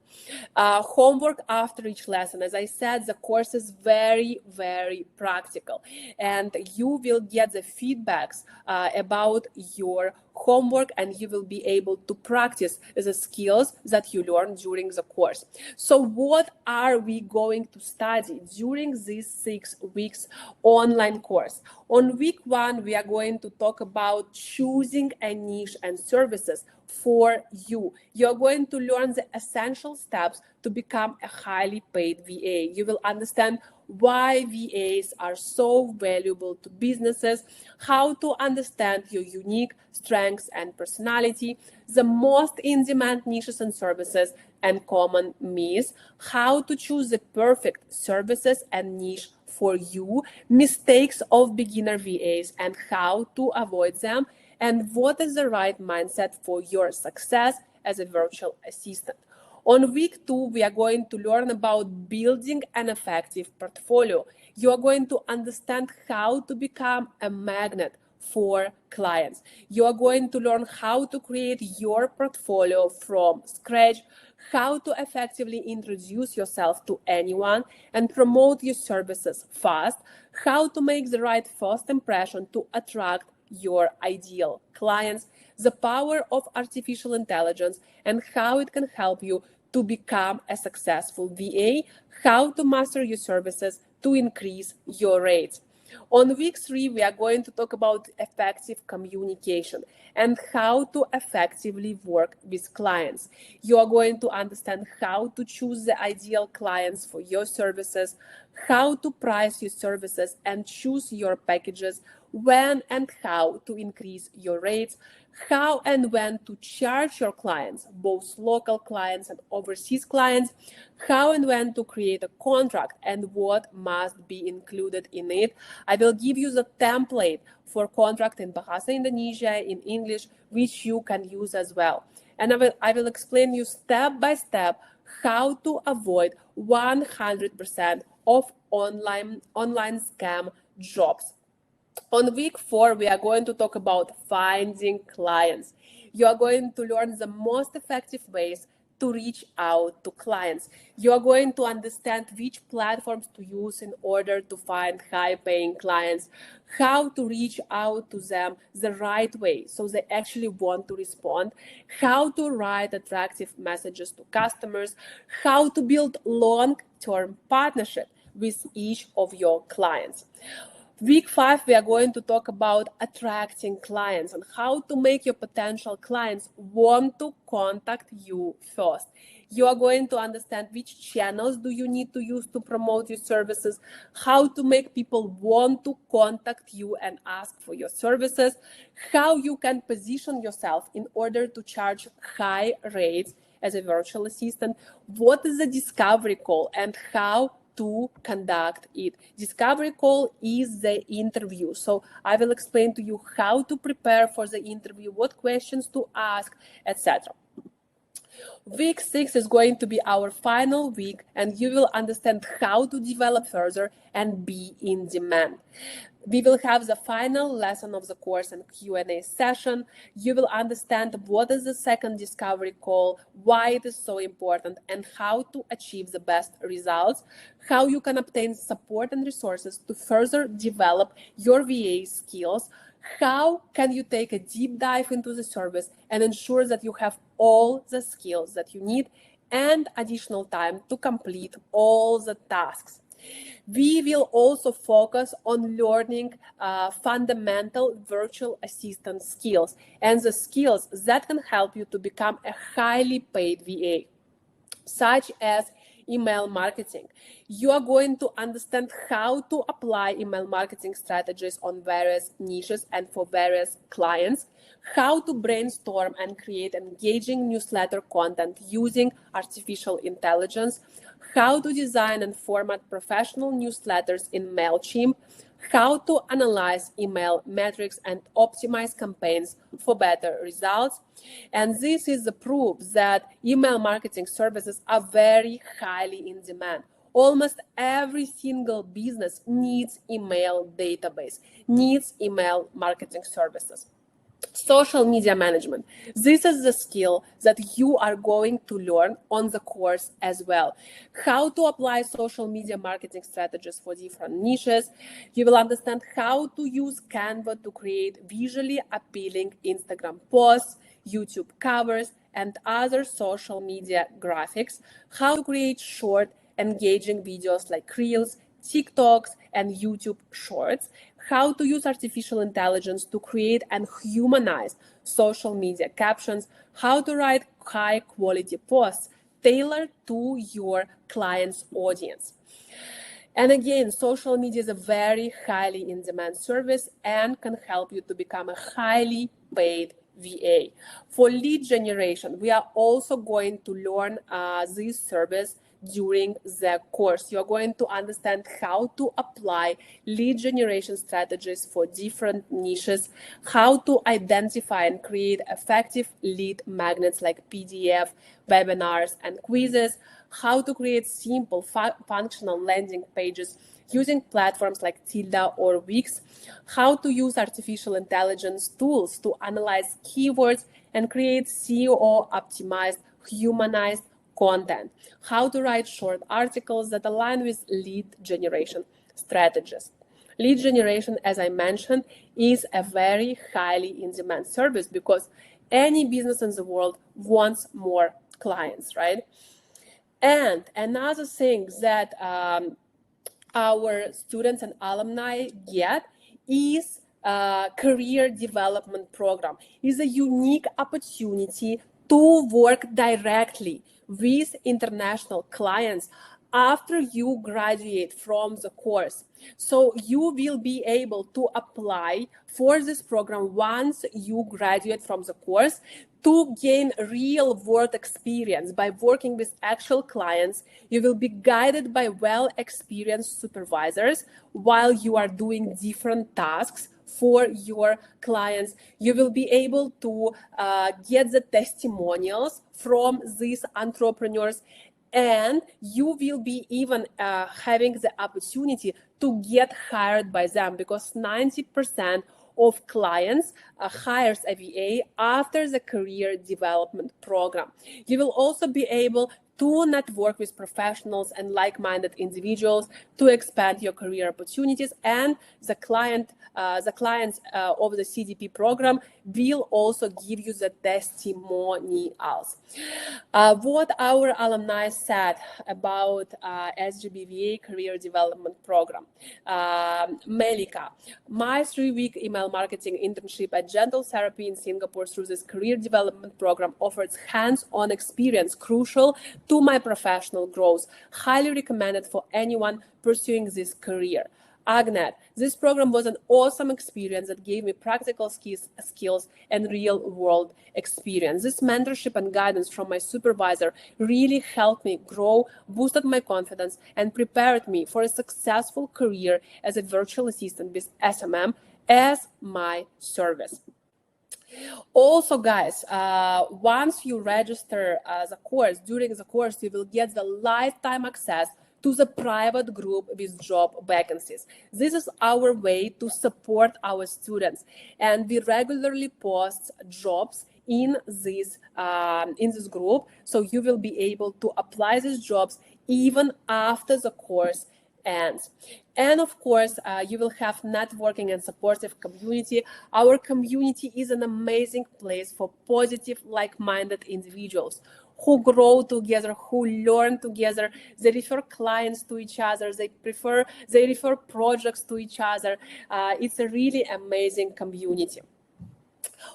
Homework after each lesson. As I said, the course is very, very practical, and you will get the feedbacks about your homework, and you will be able to practice the skills that you learned during the course. So what are we going to study during this 6 weeks online course? On week 1, we are going to talk about choosing a niche and services for you. You're going to learn the essential steps to become a highly paid VA. You will understand why VAs are so valuable to businesses, how to understand your unique strengths and personality, the most in-demand niches and services and common myths, how to choose the perfect services and niche for you, mistakes of beginner VAs and how to avoid them, and what is the right mindset for your success as a virtual assistant. On week 2, we are going to learn about building an effective portfolio. You are going to understand how to become a magnet for clients. You are going to learn how to create your portfolio from scratch, how to effectively introduce yourself to anyone and promote your services fast, how to make the right first impression to attract your ideal clients, the power of artificial intelligence and how it can help you to become a successful VA, how to master your services to increase your rates. On week 3, we are going to talk about effective communication and how to effectively work with clients. You are going to understand how to choose the ideal clients for your services, how to price your services and choose your packages, when and how to increase your rates, how and when to charge your clients, both local clients and overseas clients, how and when to create a contract and what must be included in it. I will give you the template for contract in Bahasa Indonesia, in English, which you can use as well. And I will explain you step by step how to avoid 100% of online scam jobs. On week 4, we are going to talk about finding clients. You are going to learn the most effective ways to reach out to clients. You are going to understand which platforms to use in order to find high-paying clients, how to reach out to them the right way so they actually want to respond, how to write attractive messages to customers, how to build long-term partnership with each of your clients. Week 5, we are going to talk about attracting clients and how to make your potential clients want to contact you first. You are going to understand which channels do you need to use to promote your services, how to make people want to contact you and ask for your services, how you can position yourself in order to charge high rates as a virtual assistant, what is the discovery call and how to conduct it. Discovery call is the interview. So I will explain to you how to prepare for the interview, what questions to ask, etc. Week 6 is going to be our final week, and you will understand how to develop further and be in demand. We will have the final lesson of the course and Q&A session. You will understand what is the second discovery call, why it is so important, and how to achieve the best results, how you can obtain support and resources to further develop your VA skills, how can you take a deep dive into the service and ensure that you have all the skills that you need and additional time to complete all the tasks. We will also focus on learning fundamental virtual assistant skills and the skills that can help you to become a highly paid VA, such as email marketing. You are going to understand how to apply email marketing strategies on various niches and for various clients, how to brainstorm and create engaging newsletter content using artificial intelligence, how to design and format professional newsletters in MailChimp, how to analyze email metrics and optimize campaigns for better results. And this is the proof that email marketing services are very highly in demand. Almost every single business needs email database, needs email marketing services. Social media management. This is the skill that you are going to learn on the course as well. How to apply social media marketing strategies for different niches. You will understand how to use Canva to create visually appealing Instagram posts, YouTube covers, and other social media graphics. How to create short, engaging videos like Reels, TikToks, and YouTube Shorts. How to use artificial intelligence to create and humanize social media captions. How to write high quality posts tailored to your client's audience. And again, social media is a very highly in demand service and can help you to become a highly paid VA. For lead generation, we are also going to learn this service during the course. You're going to understand how to apply lead generation strategies for different niches, how to identify and create effective lead magnets like PDF, webinars, and quizzes, how to create simple functional landing pages using platforms like Tilda or Wix, how to use artificial intelligence tools to analyze keywords and create SEO optimized, humanized content, how to write short articles that align with lead generation strategies. Lead generation, as I mentioned, is a very highly in demand service because any business in the world wants more clients, right? And another thing that our students and alumni get is a career development program. It's a unique opportunity to work directly with international clients after you graduate from the course. So you will be able to apply for this program once you graduate from the course to gain real world experience by working with actual clients. You will be guided by well experienced supervisors while you are doing different tasks for your clients. You will be able to get the testimonials from these entrepreneurs, and you will be even having the opportunity to get hired by them because 90% of clients hires a VA after the career development program. You will also be able to network with professionals and like-minded individuals to expand your career opportunities, and the clients of the CDP program will also give you the testimonials. What our alumni said about SGBVA career development program. Melika, my 3-week email marketing internship at Gentle Therapy in Singapore through this career development program offers hands-on experience crucial to my professional growth. Highly recommended for anyone pursuing this career. Agnet, this program was an awesome experience that gave me practical skills and real-world experience. This mentorship and guidance from my supervisor really helped me grow, boosted my confidence, and prepared me for a successful career as a virtual assistant with SMM as my service. Also, guys, once you register the course, during the course, you will get the lifetime access to the private group with job vacancies. This is our way to support our students, and we regularly post jobs in this group, so you will be able to apply these jobs even after the course ends. And of course, you will have networking and supportive community. Our community is an amazing place for positive, like-minded individuals who grow together, who learn together. They refer clients to each other. They refer projects to each other. It's a really amazing community.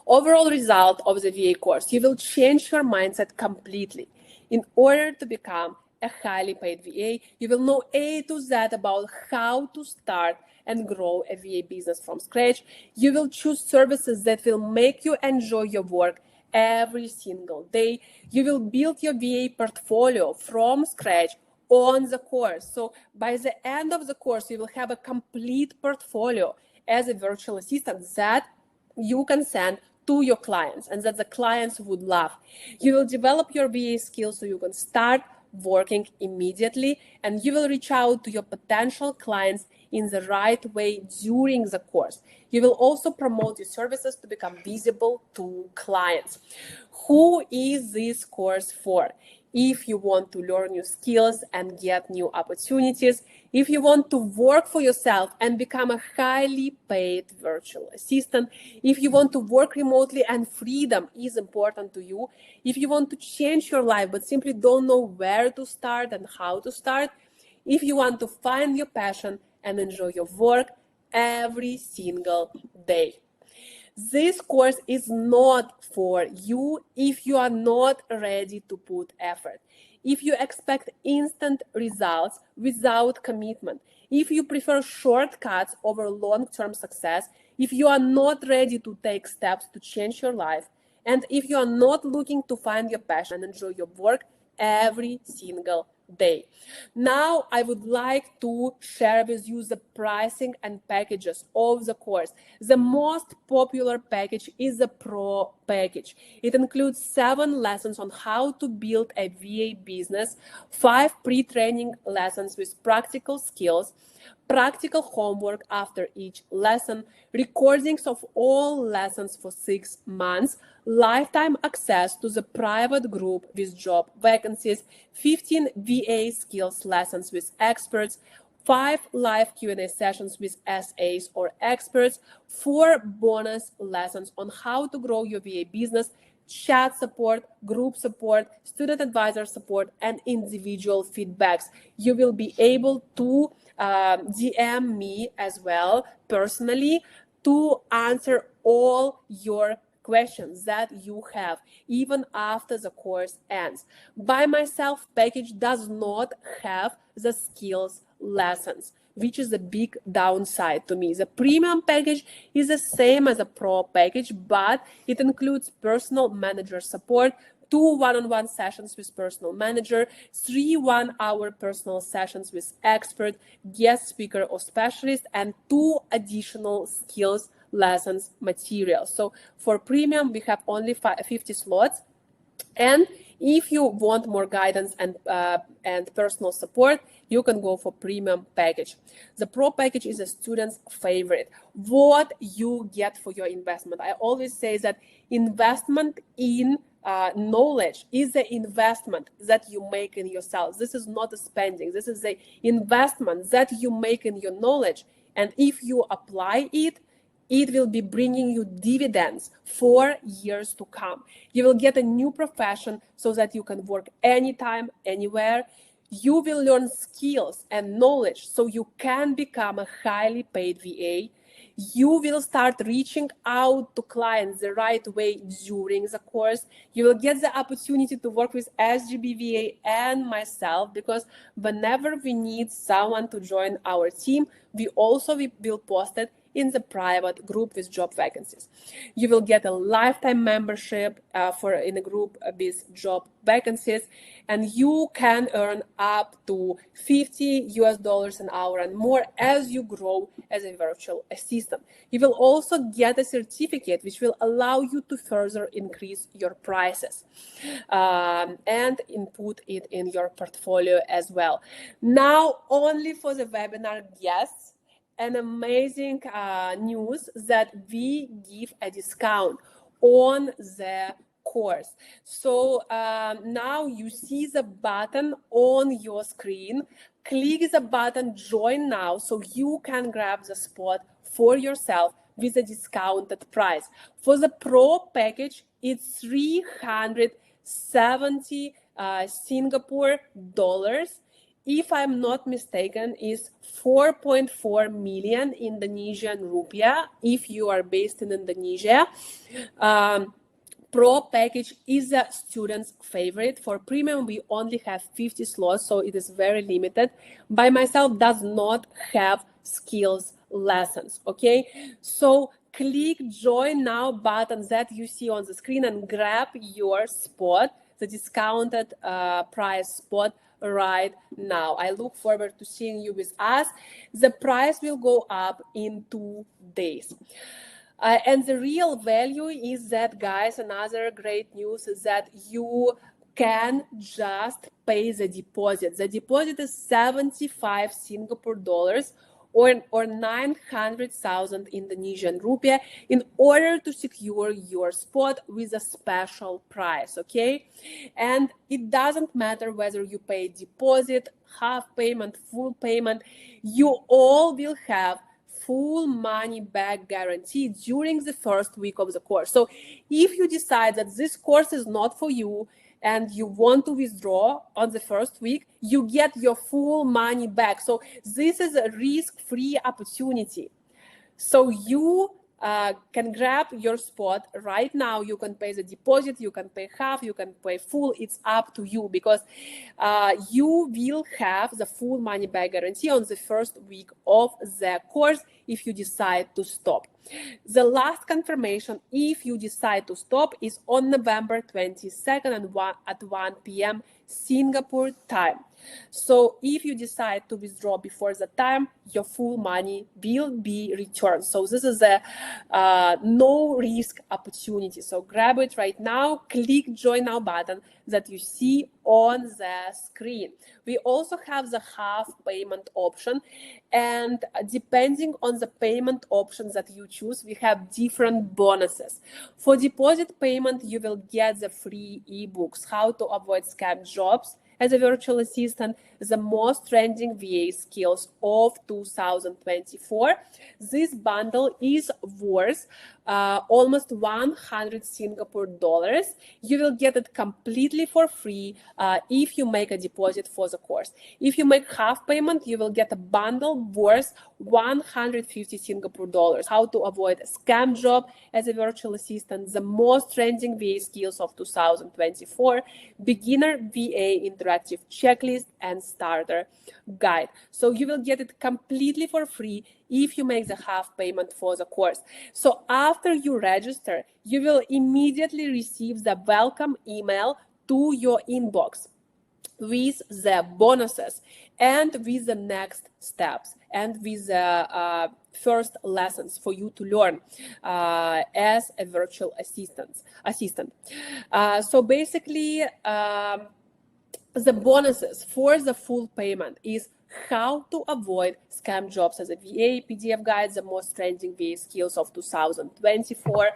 Overall result of the VA course, you will change your mindset completely. In order to become a highly paid VA, you will know A to Z about how to start and grow a VA business from scratch. You will choose services that will make you enjoy your work every single day. You will build your VA portfolio from scratch on the course. So by the end of the course, you will have a complete portfolio as a virtual assistant that you can send to your clients and that the clients would love. You will develop your VA skills so you can start, working immediately, and you will reach out to your potential clients in the right way during the course. You will also promote your services to become visible to clients. Who is this course for? If you want to learn new skills and get new opportunities, if you want to work for yourself and become a highly paid virtual assistant, if you want to work remotely and freedom is important to you, if you want to change your life but simply don't know where to start and how to start, if you want to find your passion and enjoy your work every single day. This course is not for you if you are not ready to put effort, if you expect instant results without commitment, if you prefer shortcuts over long-term success, if you are not ready to take steps to change your life, and if you are not looking to find your passion and enjoy your work every single day. Now, I would like to share with you the pricing and packages of the course. The most popular package is the Pro package. It includes 7 lessons on how to build a VA business, 5 pre-training lessons with practical skills, practical homework after each lesson, recordings of all lessons for 6 months, lifetime access to the private group with job vacancies, 15 VA skills lessons with experts, 5 live Q&A sessions with SAs or experts, 4 bonus lessons on how to grow your VA business, chat support, group support, student advisor support, and individual feedbacks. You will be able to DM me as well personally to answer all your questions that you have even after the course ends. By myself package does not have the skills lessons, which is a big downside to me. The premium package is the same as a pro package, but it includes personal manager support, 2 one-on-one sessions with personal manager, 3 one-hour personal sessions with expert, guest speaker or specialist, and 2 additional skills lessons materials. So for premium, we have only 50 slots. And if you want more guidance and personal support, you can go for premium package. The pro package is a student's favorite. What you get for your investment. I always say that investment in knowledge is the investment that you make in yourself. This is not a spending. This is the investment that you make in your knowledge. And if you apply it, it will be bringing you dividends for years to come. You will get a new profession so that you can work anytime, anywhere. You will learn skills and knowledge so you can become a highly paid VA. You will start reaching out to clients the right way during the course. You will get the opportunity to work with SGBVA and myself, because whenever we need someone to join our team, we also will post it in the private group with job vacancies. You will get a lifetime membership in a group with job vacancies, and you can earn up to $50 an hour and more as you grow as a virtual assistant. You will also get a certificate which will allow you to further increase your prices and input it in your portfolio as well. Now, only for the webinar guests, an amazing news that we give a discount on the course. So now you see the button on your screen. Click the button join now so you can grab the spot for yourself with a discounted price. For the pro package, it's 370 Singapore dollars. If I'm not mistaken, is 4.4 million Indonesian rupiah if you are based in Indonesia. Pro package is a student's favorite. For premium, we only have 50 slots, so it is very limited. By myself does not have skills lessons, okay? So click join now button that you see on the screen and grab your spot, the discounted price spot right now. I look forward to seeing you with us. The price will go up in 2 days. And the real value is that, guys, another great news is that you can just pay the deposit. The deposit is 75 Singapore dollars or 900,000 Indonesian rupiah in order to secure your spot with a special price, okay? And it doesn't matter whether you pay deposit, half payment, full payment, you all will have full money back guarantee during the first week of the course. So if you decide that this course is not for you and you want to withdraw on the first week, you get your full money back. So this is a risk-free opportunity. So you can grab your spot right now. You can pay the deposit, you can pay half, you can pay full. It's up to you, because you will have the full money back guarantee on the first week of the course if you decide to stop. The last confirmation, if you decide to stop, is on November 22nd at 1 p.m. Singapore time. So if you decide to withdraw before the time, your full money will be returned. So this is a no risk opportunity. So grab it right now, click join now button that you see on the screen. We also have the half payment option, and depending on the payment options that you choose, we have different bonuses. For deposit payment, you will get the free ebooks, How to Avoid Scam Jobs as a Virtual Assistant, the most trending VA skills of 2024. This bundle is worth almost 100 Singapore dollars. You will get it completely for free if you make a deposit for the course. If you make half payment, you will get a bundle worth 150 Singapore dollars. How to avoid a scam job as a virtual assistant, the most trending VA skills of 2024, beginner VA interactive checklist, and starter guide. So you will get it completely for free if you make the half payment for the course. So after you register, you will immediately receive the welcome email to your inbox with the bonuses and with the next steps and with the first lessons for you to learn as a virtual assistant. So basically, the bonuses for the full payment is how to avoid scam jobs as a VA PDF guide, the most trending VA skills of 2024,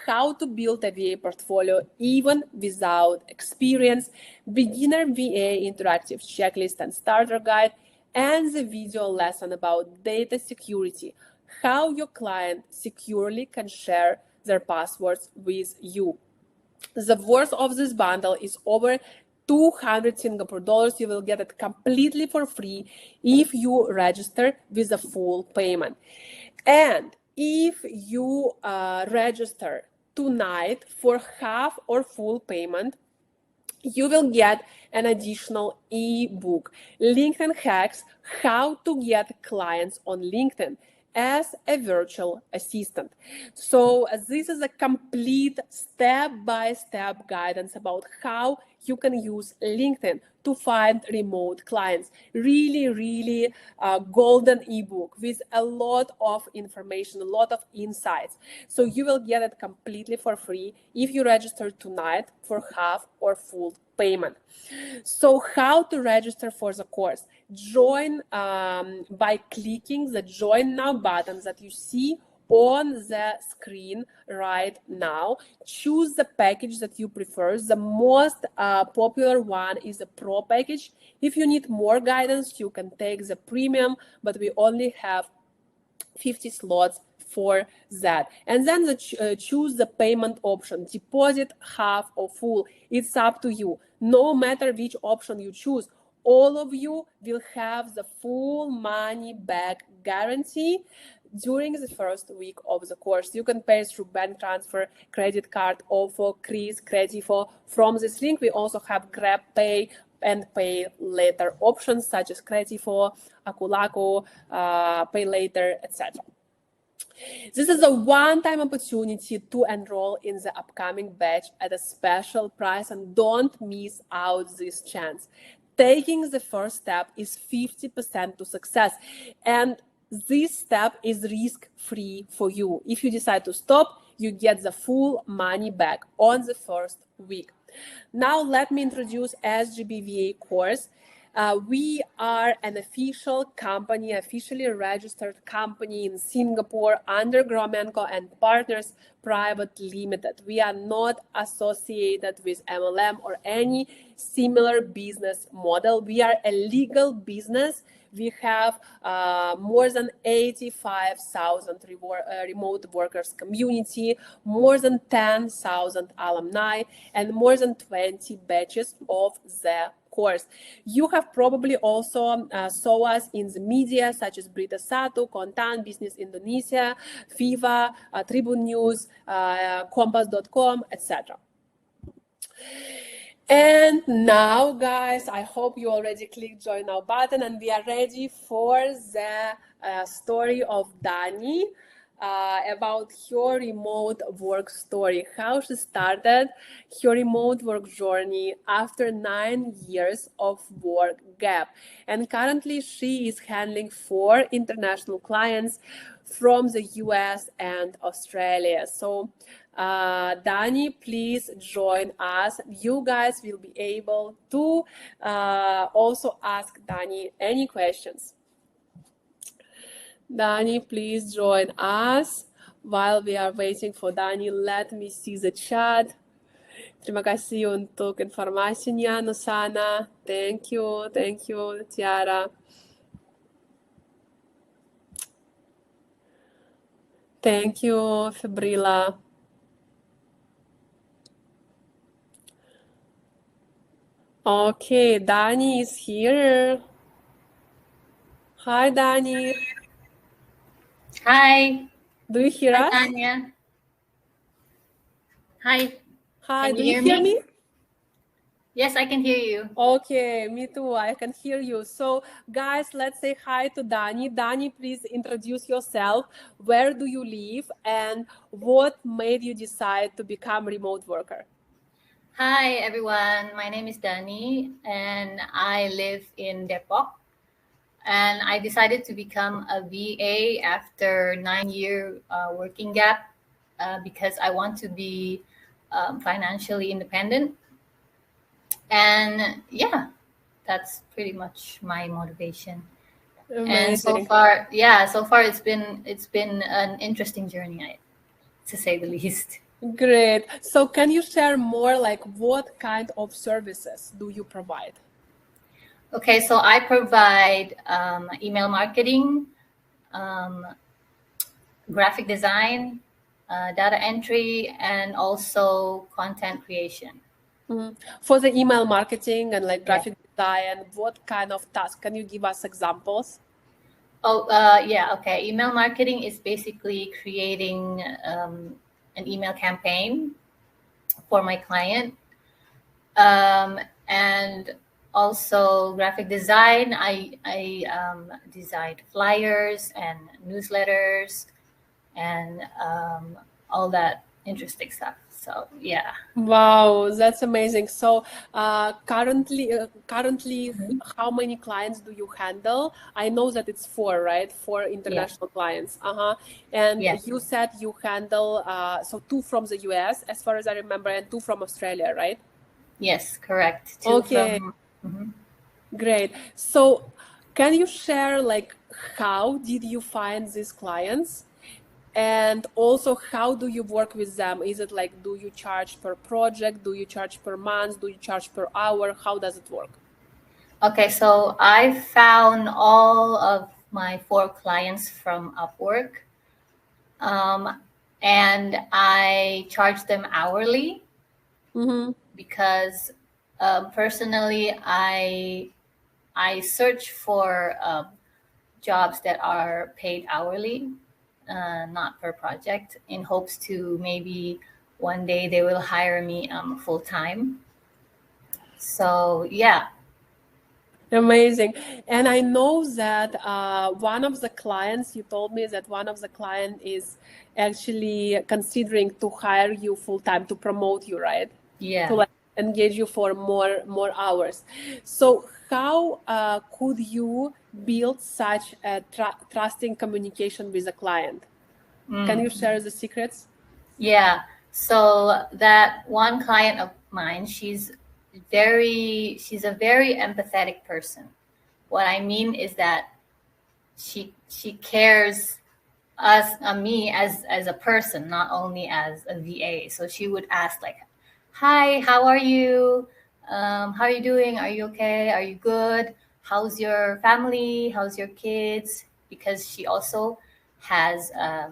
how to build a VA portfolio even without experience, beginner VA interactive checklist and starter guide, and the video lesson about data security, how your client securely can share their passwords with you. The worth of this bundle is over 200 Singapore dollars. You will get it completely for free if you register with a full payment. And if you register tonight for half or full payment, you will get an additional ebook, LinkedIn Hacks, How to Get Clients on LinkedIn as a virtual assistant. So this is a complete step-by-step guidance about how you can use LinkedIn to find remote clients. Really golden ebook with a lot of information, a lot of insights. So you will get it completely for free if you register tonight for half or full payment. So how to register for the course? Join by clicking the join now button that you see on the screen right now. Choose the package that you prefer. The most popular one is the Pro package. If you need more guidance, you can take the premium, but we only have 50 slots for that. And then choose the payment option, deposit, half or full. It's up to you. No matter which option you choose, all of you will have the full money back guarantee during the first week of the course. You can pay through bank transfer, credit card, OFO, Kris, Credivo. From this link, we also have Grab Pay and pay later options such as Credivo, Akulaku, Pay Later, etc. This is a one-time opportunity to enroll in the upcoming batch at a special price, and don't miss out this chance. Taking the first step is 50% to success, and this step is risk-free for you. If you decide to stop, you get the full money back on the first week. Now let me introduce SGBVA course. We are an official company, officially registered company in Singapore under Gromenko and Partners Private Limited. We are not associated with MLM or any similar business model. We are a legal business. We have more than 85,000 remote workers community, more than 10,000 alumni, and more than 20 batches of the course. You have probably also saw us in the media such as Berita Satu, Kontan, Business Indonesia, Viva, Tribun News, Kompas.com, etc. And now, guys, I hope you already clicked join now button, and we are ready for the story of Dani about her remote work story, how she started her remote work journey after 9 years of work gap. And currently she is handling 4 international clients from the US and Australia. So Dani, please join us. You guys will be able to also ask Dani any questions. Dani, please join us. While we are waiting for Dani, let me see the chat. Terima kasih untuk informasinya, Nusana. Thank you, Tiara. Thank you, Fibrila. Okay, Dani is here. Hi, Dani. Hi. Do you hear us? Tania. Hi. Hi, Can do you hear me? Yes, I can hear you. Okay, me too. I can hear you. So, guys, let's say hi to Dani. Dani, please introduce yourself. Where do you live, and what made you decide to become remote worker? Hi, everyone. My name is Dani, and I live in Depok. And I decided to become a VA after 9-year working gap because I want to be financially independent. And yeah, that's pretty much my motivation. Amazing. And so far it's been an interesting journey, to say the least. Great. So can you share more, like what kind of services do you provide? Okay, so I provide email marketing, graphic design, data entry, and also content creation. Mm-hmm. For the email marketing and like graphic design, what kind of tasks? Can you give us examples? Oh, yeah, okay. Email marketing is basically creating an email campaign for my client. And also graphic design, I designed flyers and newsletters and all that interesting stuff. So yeah. Wow, that's amazing. So currently, how many clients do you handle? I know that it's 4, right? 4 international clients. And you said you handle so 2 from the US, as far as I remember, and 2 from Australia, right? Yes, correct. 2 okay. from. Great. So can you share like how did you find these clients? And also, how do you work with them? Is it like, do you charge per project? Do you charge per month? Do you charge per hour? How does it work? Okay, so I found all of my 4 clients from Upwork. And I charge them hourly because personally, I search for jobs that are paid hourly, not per project, in hopes to maybe one day they will hire me full time. So yeah. Amazing. And I know that one of the clients, you told me that one of the client is actually considering to hire you full time, to promote you, right? Yeah. To like engage you for more hours. So how could you build such a trusting communication with a client? Can you share the secrets? Yeah. So that one client of mine, she's a very empathetic person. What I mean is that she cares me as a person, not only as a VA. So she would ask like, "Hi, how are you? How are you doing? Are you okay? Are you good? How's your family? How's your kids?" Because she also has a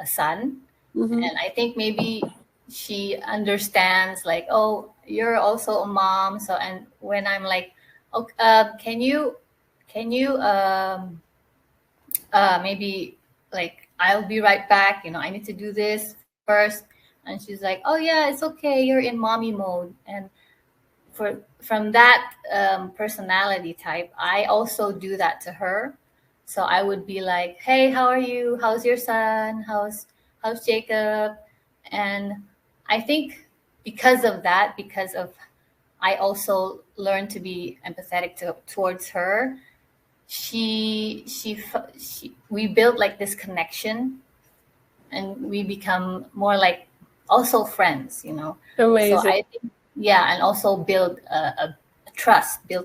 son, Mm-hmm. and I think maybe she understands like, oh, you're also a mom. So and when I'm like, okay, can you maybe like I'll be right back. I need to do this first. And she's like, oh yeah, it's okay. You're in mommy mode. And from that personality type, I also do that to her. So I would be like, hey, how are you? How's your son? How's Jacob? And I think because of that, because of I also learned to be empathetic towards her. She we built like this connection, and we become more like also friends. So Amazing. I think, yeah, and also build trust. So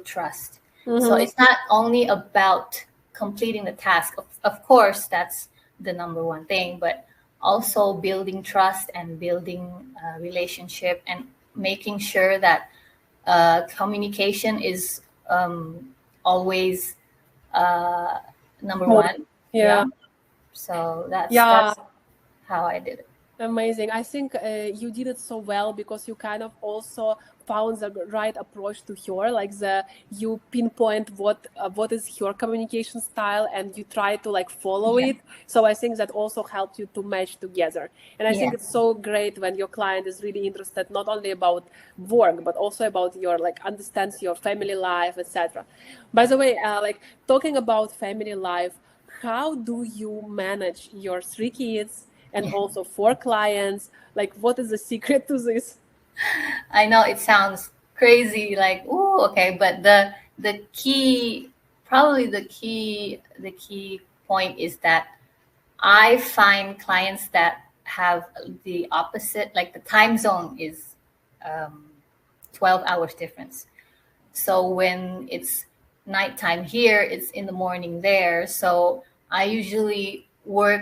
Mm-hmm. it's not only about completing the task. Of course, that's the number one thing, but also building trust and building a relationship and making sure that communication is always uh, number More. one. Yeah. Yeah. So that's Yeah. that's how I did it. Amazing. I think you did it so well because you kind of also found the right approach to her. Like you pinpoint what is her communication style, and you try to like follow Yeah. it. So I think that also helped you to match together. And I think Yeah. it's so great when your client is really interested not only about work but also about your like understands your family life, etc. By the way, like talking about family life, how do you manage your 3 kids and Yeah. also for clients? Like, what is the secret to this? I know it sounds crazy, like, ooh, okay, but the key, probably the key point is that I find clients that have the opposite, like the time zone is um, 12 hours difference. So when it's nighttime here, it's in the morning there. So I usually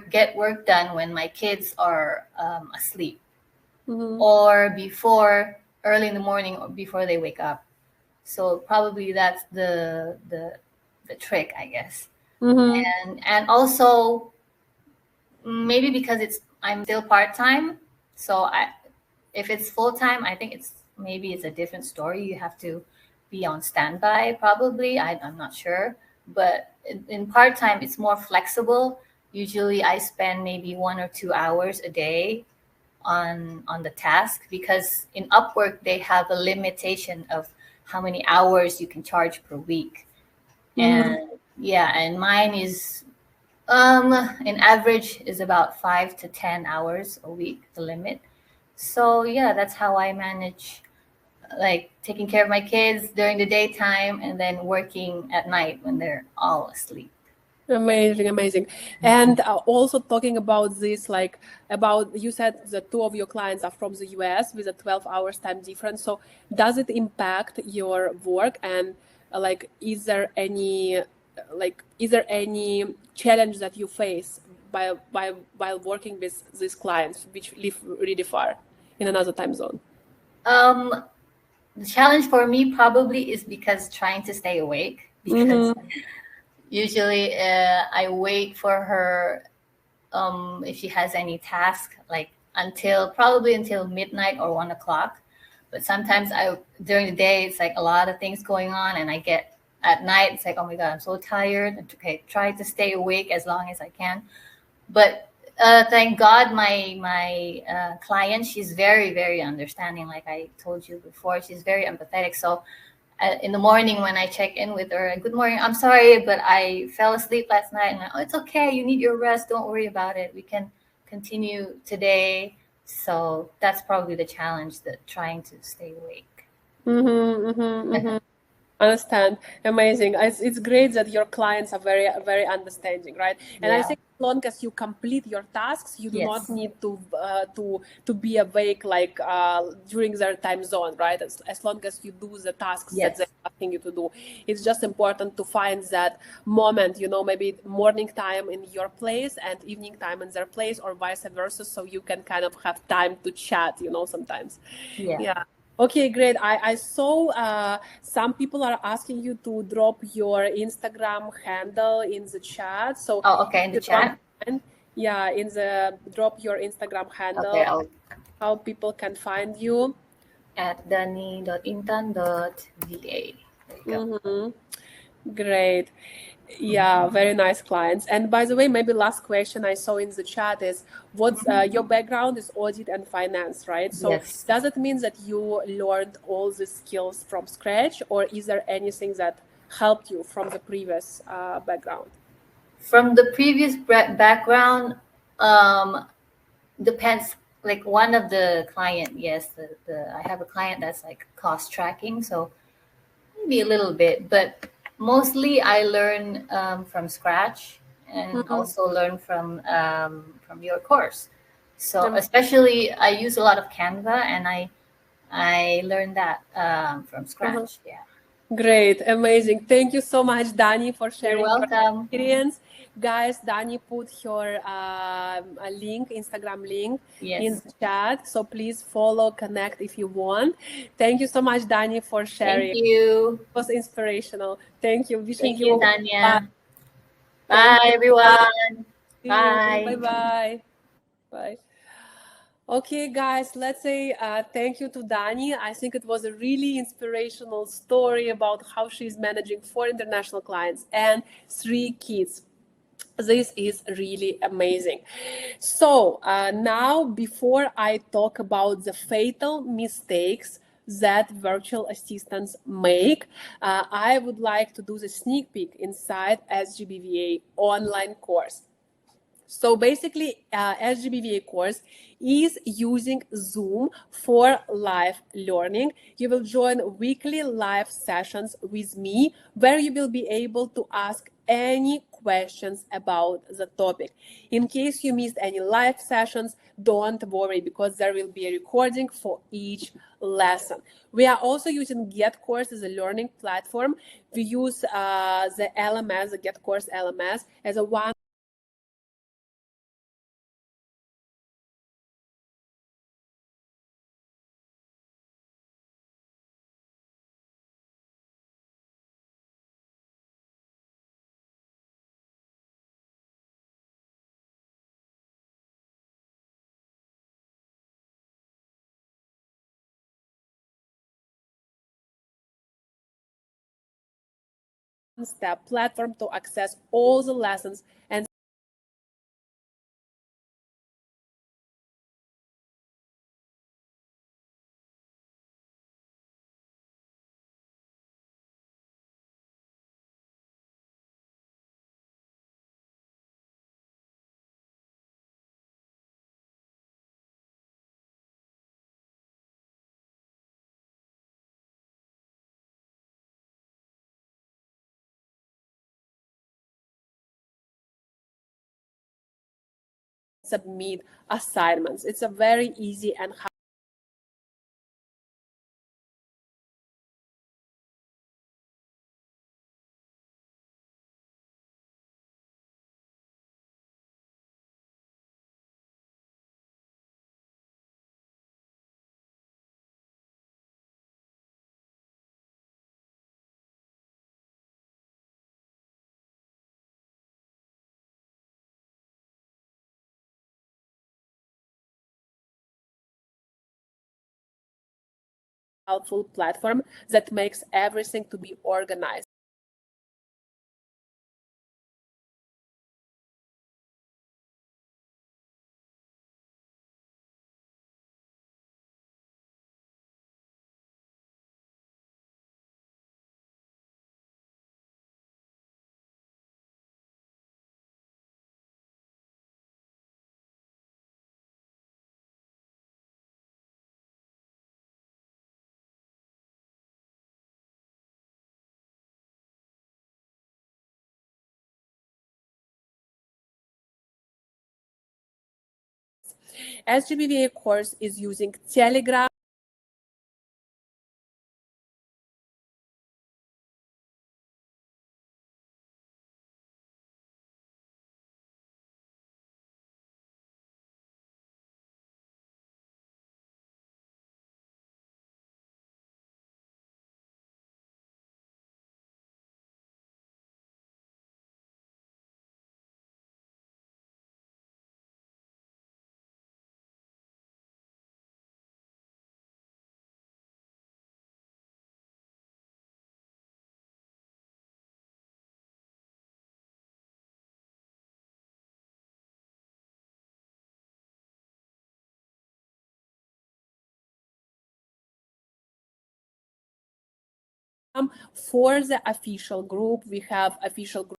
get work done when my kids are asleep, Mm-hmm. or before early in the morning, or before they wake up. So probably that's the trick, I guess. Mm-hmm. And also maybe because I'm still part time, so I if it's full time, I think it's a different story. You have to be on standby, probably. I'm not sure, but in part time, it's more flexible. Usually, I spend maybe 1 or 2 hours a day on the task, because in Upwork they have a limitation of how many hours you can charge per week. Mm-hmm. And yeah, and mine is in average is about 5 to 10 hours a week, the limit. So yeah, that's how I manage, like taking care of my kids during the daytime and then working at night when they're all asleep. Amazing, amazing. And also talking about this, like about you said the two of your clients are from the US with a 12 hours time difference. So does it impact your work? And like, is there any challenge that you face while working with these clients which live really far in another time zone? Um, the challenge for me probably is because trying to stay awake, because Mm-hmm. usually I wait for her if she has any task, like until midnight or 1 o'clock. But sometimes during the day it's like a lot of things going on, and I get at night it's like, oh my god, I'm so tired. Okay, try to stay awake as long as I can. But thank God, my client, she's very very understanding. Like I told you before, she's very empathetic. So in the morning when I check in with her, good morning, I'm sorry, but I fell asleep last night. And oh, it's okay. You need your rest. Don't worry about it. We can continue today. So that's probably the challenge, that trying to stay awake. Mm-hmm. Mm-hmm. Mm-hmm. Understand. Amazing. It's great that your clients are very, very understanding, right? And I Yeah. think long as you complete your tasks, you do not Yes. need to be awake like during their time zone, right? As long as you do the tasks that Yes. they're asking you to do, it's just important to find that moment, maybe morning time in your place and evening time in their place, or vice versa, so you can kind of have time to chat, sometimes. Yeah. Yeah. Okay, great. I saw some people are asking you to drop your Instagram handle in the chat. So Oh, if okay. In the you don't chat. mind, yeah, drop your Instagram Okay. handle, I'll how people can find you. at dani.intan.va. There you go. Mm-hmm. Great. Yeah, very nice clients. And by the way, maybe last question I saw in the chat is what's your background is audit and finance, right? So Yes. does it mean that you learned all the skills from scratch, or is there anything that helped you from the previous background? From the previous background, um, depends. Like one of the client, yes, the I have a client that's like cost tracking, so maybe a little bit, but mostly I learn from scratch and Mm-hmm. also learn from your course. So especially I use a lot of Canva, and I learned that from scratch. Yeah, Great, amazing. Thank you so much, Dani, for you're sharing your welcome. experience. Guys, Dani put her a link, Instagram link in Yes, the chat. So please follow, connect if you want. Thank you so much, Dani, for thank sharing. It you, was inspirational. Thank you. Wishing thank you, you bye. Tanya. Thank Bye, you. Bye. everyone. See you. Bye. Bye-bye. Bye. Okay, guys, let's say thank you to Dani. I think it was a really inspirational story about how she's managing 4 international clients and 3 kids. This is really amazing. So, now, before I talk about the fatal mistakes that virtual assistants make, I would like to do the sneak peek inside SGBVA online course. So basically, SGBVA course is using Zoom for live learning. You will join weekly live sessions with me where you will be able to ask any questions about the topic. In case you missed any live sessions, don't worry because there will be a recording for each lesson. We are also using Get Course as a learning platform. We use the LMS, the Get Course LMS, as a one step platform to access all the lessons and submit assignments. It's a very easy and helpful platform that makes everything to be organized. SGBVA course is using Telegram for the official group. We have official group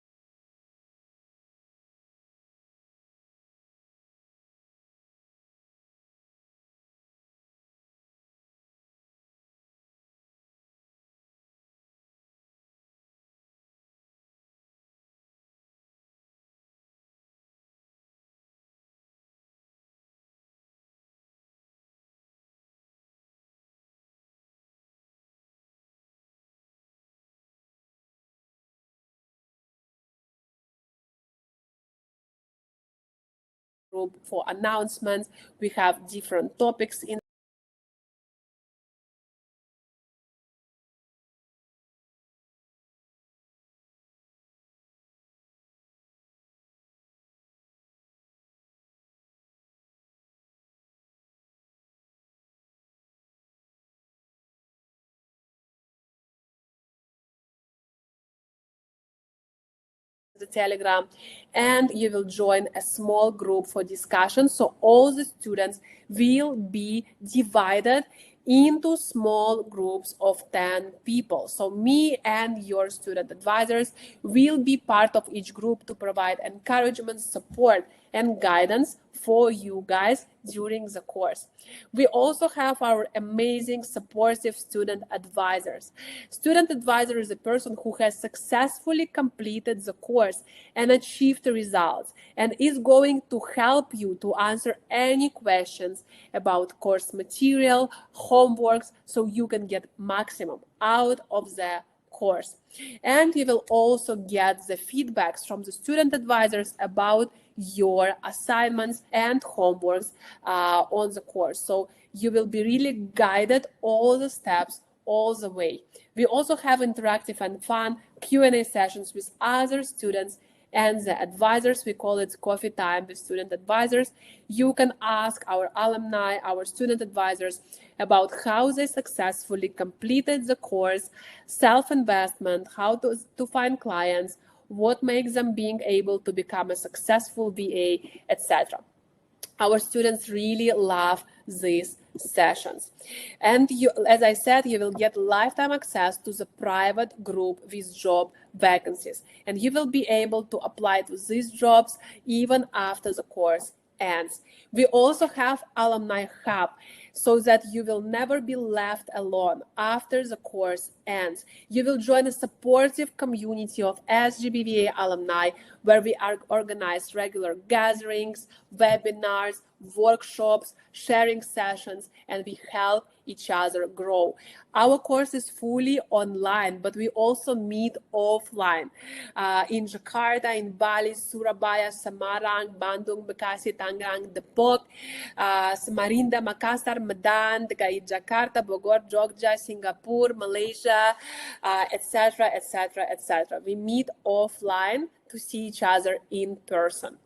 for announcements. We have different topics in the Telegram, and you will join a small group for discussion. So all the students will be divided into small groups of 10 people. So me and your student advisors will be part of each group to provide encouragement, support, and guidance for you guys during the course. We also have our amazing supportive student advisors. Student advisor is a person who has successfully completed the course and achieved the results and is going to help you to answer any questions about course material, homeworks, so you can get maximum out of the course. And you will also get the feedbacks from the student advisors about your assignments and homeworks on the course. So you will be really guided all the steps all the way. We also have interactive and fun Q&A sessions with other students and the advisors. We call it coffee time with student advisors. You can ask our alumni, our student advisors about how they successfully completed the course, self-investment, how to find clients, what makes them being able to become a successful VA, etc. Our students really love these sessions. And you, as I said, you will get lifetime access to the private group with job vacancies. And you will be able to apply to these jobs even after the course ends. We also have Alumni Hub so that you will never be left alone after the course ends. You will join a supportive community of SGBVA alumni where we organize regular gatherings, webinars, workshops, sharing sessions, and we help each other grow. Our course is fully online, but we also meet offline in Jakarta, in Bali, Surabaya, Semarang, Bandung, Bekasi, Tangerang, Depok, Samarinda, Makassar, Medan, DKI Jakarta, Bogor, Jogja, Singapore, Malaysia, etc., etc., etc. We meet offline to see each other in person.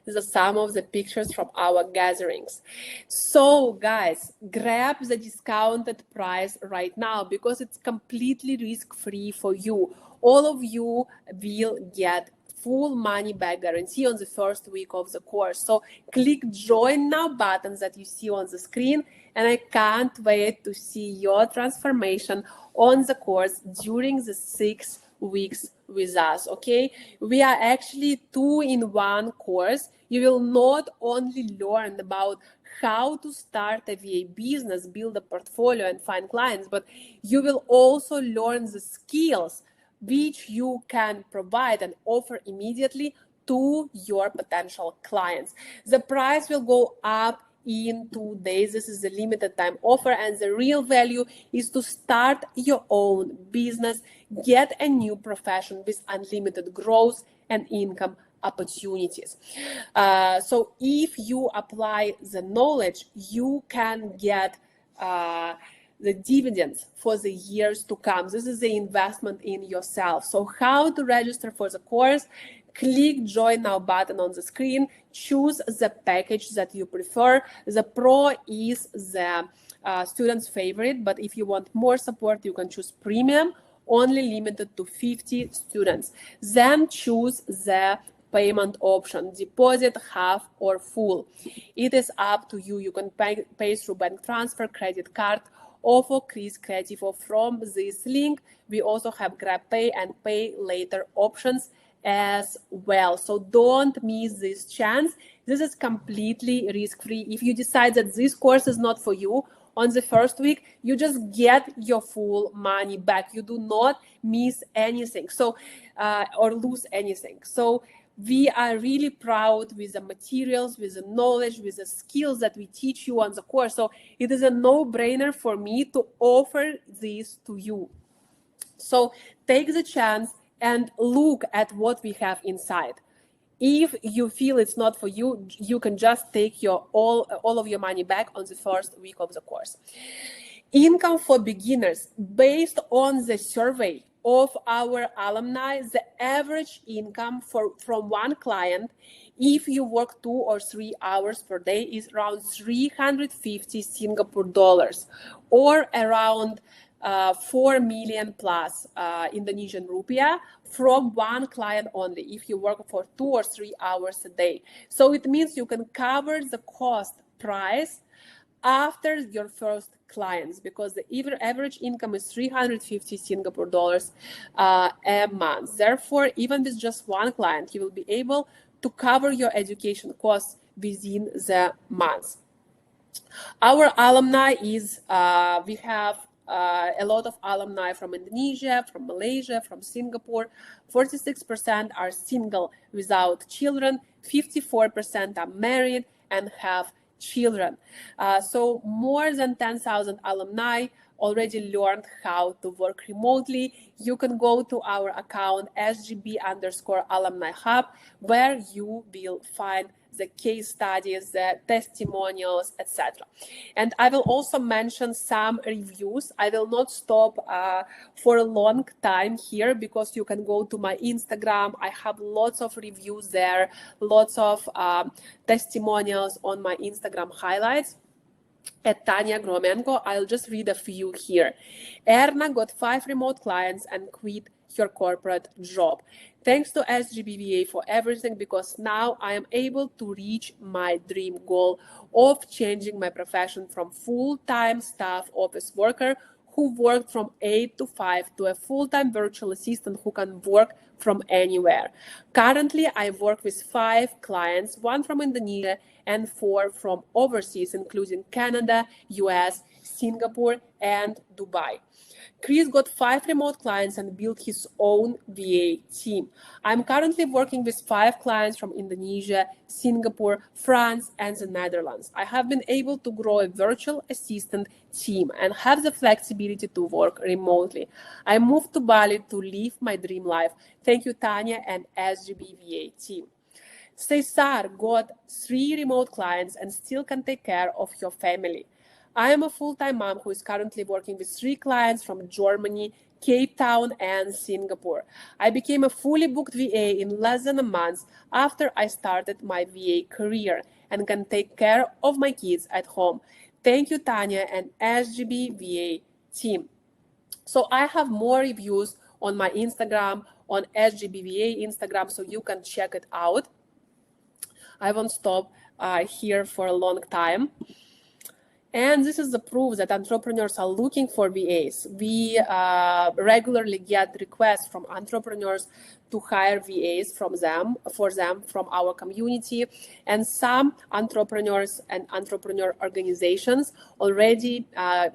These are some of the pictures from our gatherings. So guys, grab the discounted price right now because it's completely risk-free for you. All of you will get full money back guarantee on the first week of the course. So click join now buttons that you see on the screen, and I can't wait to see your transformation on the course during the 6 weeks with us. Okay, we are actually 2-in-1 course. You will not only learn about how to start a VA business, build a portfolio, and find clients, but you will also learn the skills which you can provide and offer immediately to your potential clients. The price will go up in 2 days. This is a limited time offer, and the real value is to start your own business, get a new profession with unlimited growth and income opportunities. So if you apply the knowledge, you can get the dividends for the years to come. This is the investment in yourself. So how to register for the course? Click join now button on the screen, choose the package that you prefer. The pro is the student's favorite, but if you want more support, you can choose premium, only limited to 50 students. Then choose the payment option, deposit, half or full. It is up to you. You can pay through bank transfer, credit card, or for Chris Creative or from this link. We also have Grab Pay and Pay Later options as well. So don't miss this chance. This is completely risk-free. If you decide that this course is not for you, on the first week, you just get your full money back. You do not miss anything, so or lose anything. So we are really proud with the materials, with the knowledge, with the skills that we teach you on the course. So it is a no-brainer for me to offer this to you. So take the chance and look at what we have inside. If you feel it's not for you, you can just take your all of your money back on the first week of the course. Income for beginners. Based on the survey of our alumni, the average income from one client, if you work 2 or 3 hours per day, is around 350 Singapore dollars, or around 4 million plus Indonesian rupiah from one client only, if you work for 2 or 3 hours a day. So it means you can cover the cost price after your first clients, because the average income is 350 Singapore dollars a month. Therefore, even with just one client, you will be able to cover your education costs within the month. Our alumni is, we have a lot of alumni from Indonesia, from Malaysia, from Singapore. 46% are single without children, 54% are married and have children. So more than 10,000 alumni already learned how to work remotely. You can go to our account SGB_alumni hub, where you will find the case studies, the testimonials, etc. And I will also mention some reviews. I will not stop for a long time here, because you can go to my Instagram. I have lots of reviews there, lots of testimonials on my Instagram highlights at Tania Gromenko. I'll just read a few here. Erna got 5 remote clients and quit her corporate job. Thanks to SGBVA for everything, because now I am able to reach my dream goal of changing my profession from full-time staff office worker who worked from 8 to 5 to a full-time virtual assistant who can work from anywhere. Currently, I work with 5 clients, 1 from Indonesia and 4 from overseas, including Canada, US, Singapore, and Dubai. Chris got 5 remote clients and built his own VA team. I'm currently working with 5 clients from Indonesia, Singapore, France, and the Netherlands. I have been able to grow a virtual assistant team and have the flexibility to work remotely. I moved to Bali to live my dream life. Thank you, Tania and SGB VA team. Cesar got 3 remote clients and still can take care of your family. I am a full-time mom who is currently working with 3 clients from Germany, Cape Town, and Singapore. I became a fully booked VA in less than a month after I started my VA career and can take care of my kids at home. Thank you, Tania and SGB VA team. So I have more reviews on my Instagram, on SGB VA Instagram, so you can check it out. I won't stop here for a long time. And this is the proof that entrepreneurs are looking for VAs. We regularly get requests from entrepreneurs to hire VAs for them from our community. And some entrepreneurs and entrepreneur organizations already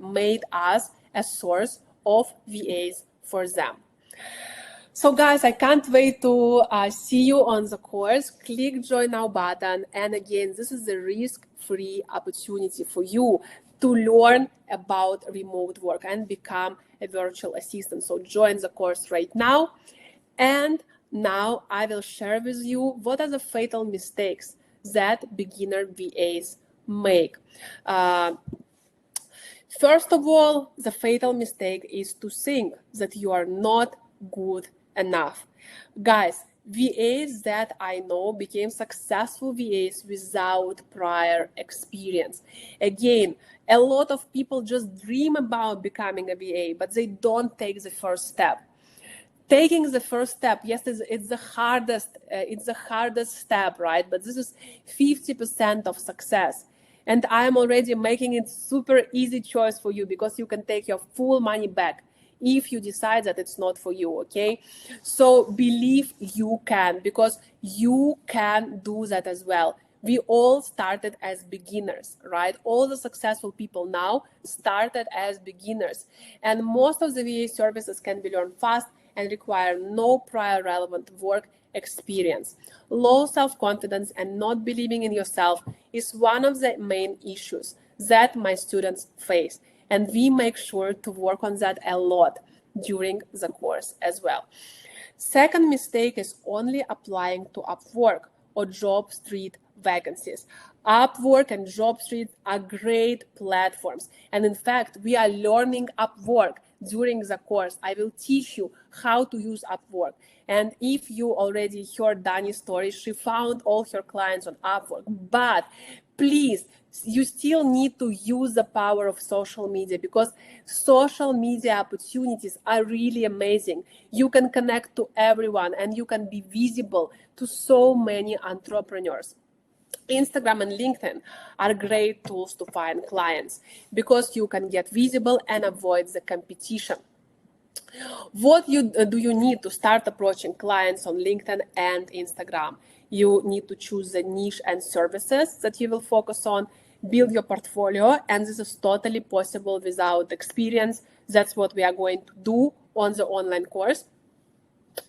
made us a source of VAs for them. So guys, I can't wait to see you on the course. Click join now button. And again, this is a risk-free opportunity for you to learn about remote work and become a virtual assistant. So join the course right now. And now I will share with you what are the fatal mistakes that beginner VAs make. Uh, First of all, the fatal mistake is to think that you are not good enough. Guys, VAs that I know became successful VAs without prior experience. Again, a lot of people just dream about becoming a VA, but they don't take the first step. Taking the first step, yes, it's the hardest step, right? But this is 50% of success. And I'm already making it super easy choice for you, because you can take your full money back if you decide that it's not for you. Okay, so believe you can, because you can do that as well. We all started as beginners, right? All the successful people now started as beginners, and most of the VA services can be learned fast and require no prior relevant work experience. Low self-confidence and not believing in yourself is one of the main issues that my students face, and we make sure to work on that a lot during the course as well. Second mistake is only applying to Upwork or JobStreet vacancies. Upwork and JobStreet are great platforms. And in fact, we are learning Upwork during the course. I will teach you how to use Upwork. And if you already heard Dani's story, she found all her clients on Upwork. But please, you still need to use the power of social media, because social media opportunities are really amazing. You can connect to everyone and you can be visible to so many entrepreneurs. Instagram and LinkedIn are great tools to find clients, because you can get visible and avoid the competition. What do you need to start approaching clients on LinkedIn and Instagram? You need to choose the niche and services that you will focus on, build your portfolio, and this is totally possible without experience. That's what we are going to do on the online course.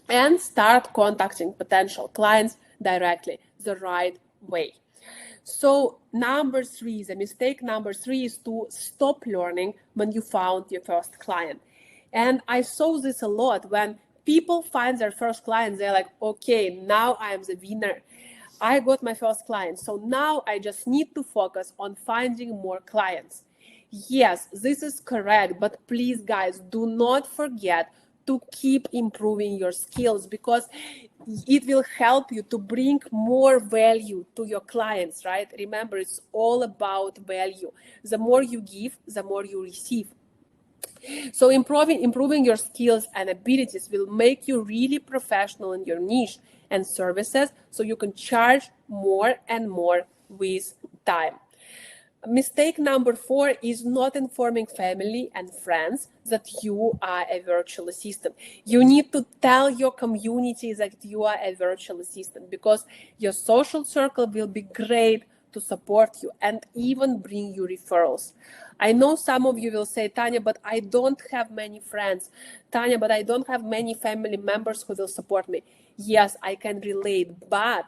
And start contacting potential clients directly, the right way. So the mistake number three is to stop learning when you found your first client. And I saw this a lot. When people find their first client, they're like, okay, now I am the winner. I got my first client. So now I just need to focus on finding more clients. Yes, this is correct. But please, guys, do not forget to keep improving your skills, because it will help you to bring more value to your clients, right? Remember, it's all about value. The more you give, the more you receive. So improving your skills and abilities will make you really professional in your niche and services, so you can charge more and more with time. Mistake number 4 is not informing family and friends that you are a virtual assistant. You need to tell your community that you are a virtual assistant, because your social circle will be great to support you and even bring you referrals. I know some of you will say, Tanya, but I don't have many friends. Tanya, but I don't have many family members who will support me. Yes, I can relate, but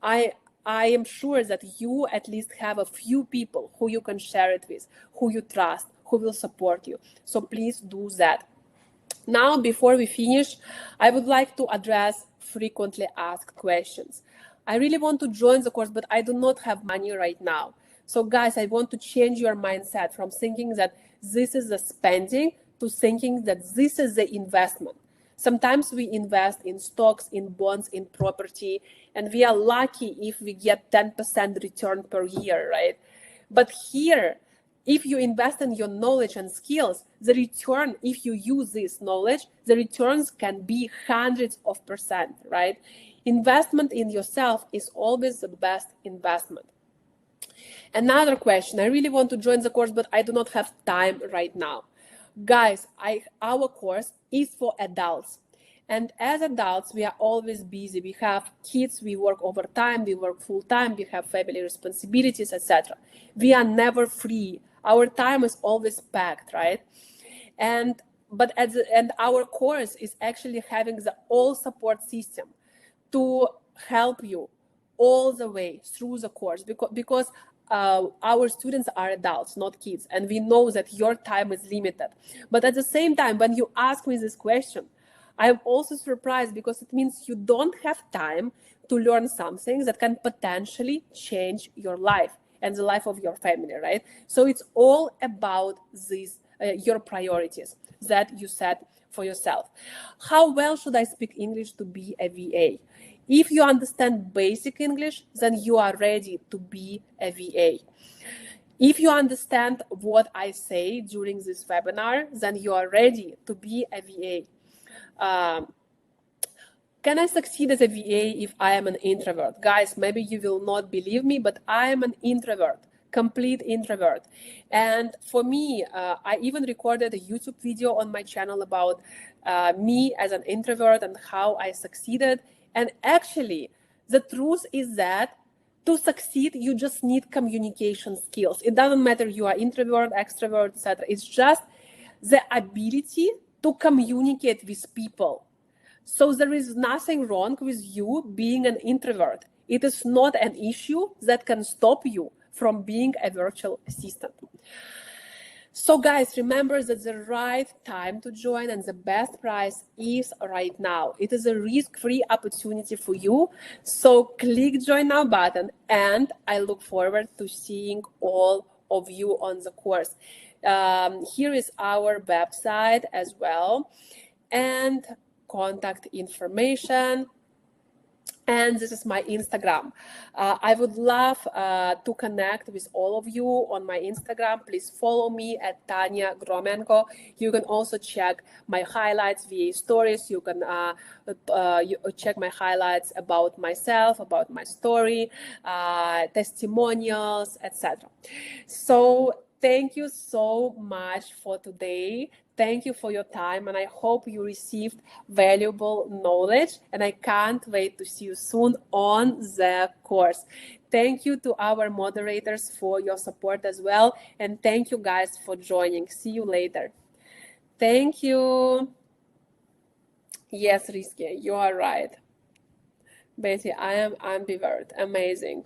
I am sure that you at least have a few people who you can share it with, who you trust, who will support you. So please do that. Now, before we finish, I would like to address frequently asked questions. I really want to join the course, but I do not have money right now. So guys, I want to change your mindset from thinking that this is the spending to thinking that this is the investment. Sometimes we invest in stocks, in bonds, in property, and we are lucky if we get 10% return per year, right? But here, if you invest in your knowledge and skills, the return, if you use this knowledge, the returns can be hundreds of percent, right? Investment in yourself is always the best investment. Another question, I really want to join the course, but I do not have time right now. Guys, our course is for adults. And as adults, we are always busy. We have kids, we work overtime, we work full time, we have family responsibilities, etc. We are never free. Our time is always packed, right? And and our course is actually having the all support system to help you all the way through the course, because our students are adults, not kids, and we know that your time is limited. But at the same time, when you ask me this question, I'm also surprised, because it means you don't have time to learn something that can potentially change your life and the life of your family, right? So it's all about these your priorities that you set for yourself. How well should I speak English to be a VA? If you understand basic English, then you are ready to be a VA. If you understand what I say during this webinar, then you are ready to be a VA. Can I succeed as a VA if I am an introvert? Guys, maybe you will not believe me, but I am an introvert, complete introvert. And for me, I even recorded a YouTube video on my channel about me as an introvert and how I succeeded. And actually, the truth is that to succeed, you just need communication skills. It doesn't matter you are introvert, extrovert, etc. It's just the ability to communicate with people. So there is nothing wrong with you being an introvert. It is not an issue that can stop you from being a virtual assistant. So guys, remember that the right time to join and the best price is right now. It is a risk-free opportunity for you. So click join now button, and I look forward to seeing all of you on the course. Here is our website as well, and contact information. And this is my Instagram. I would love to connect with all of you on my Instagram. Please follow me at Tania Gromenko. You can also check my highlights via stories. You can check my highlights about myself, about my story, testimonials, etc. So thank you so much for today. Thank you for your time, and I hope you received valuable knowledge, and I can't wait to see you soon on the course. Thank you to our moderators for your support as well, and thank you guys for joining. See you later. Thank you. Yes, Rizke, you are right. Betty, I am ambivert. Amazing.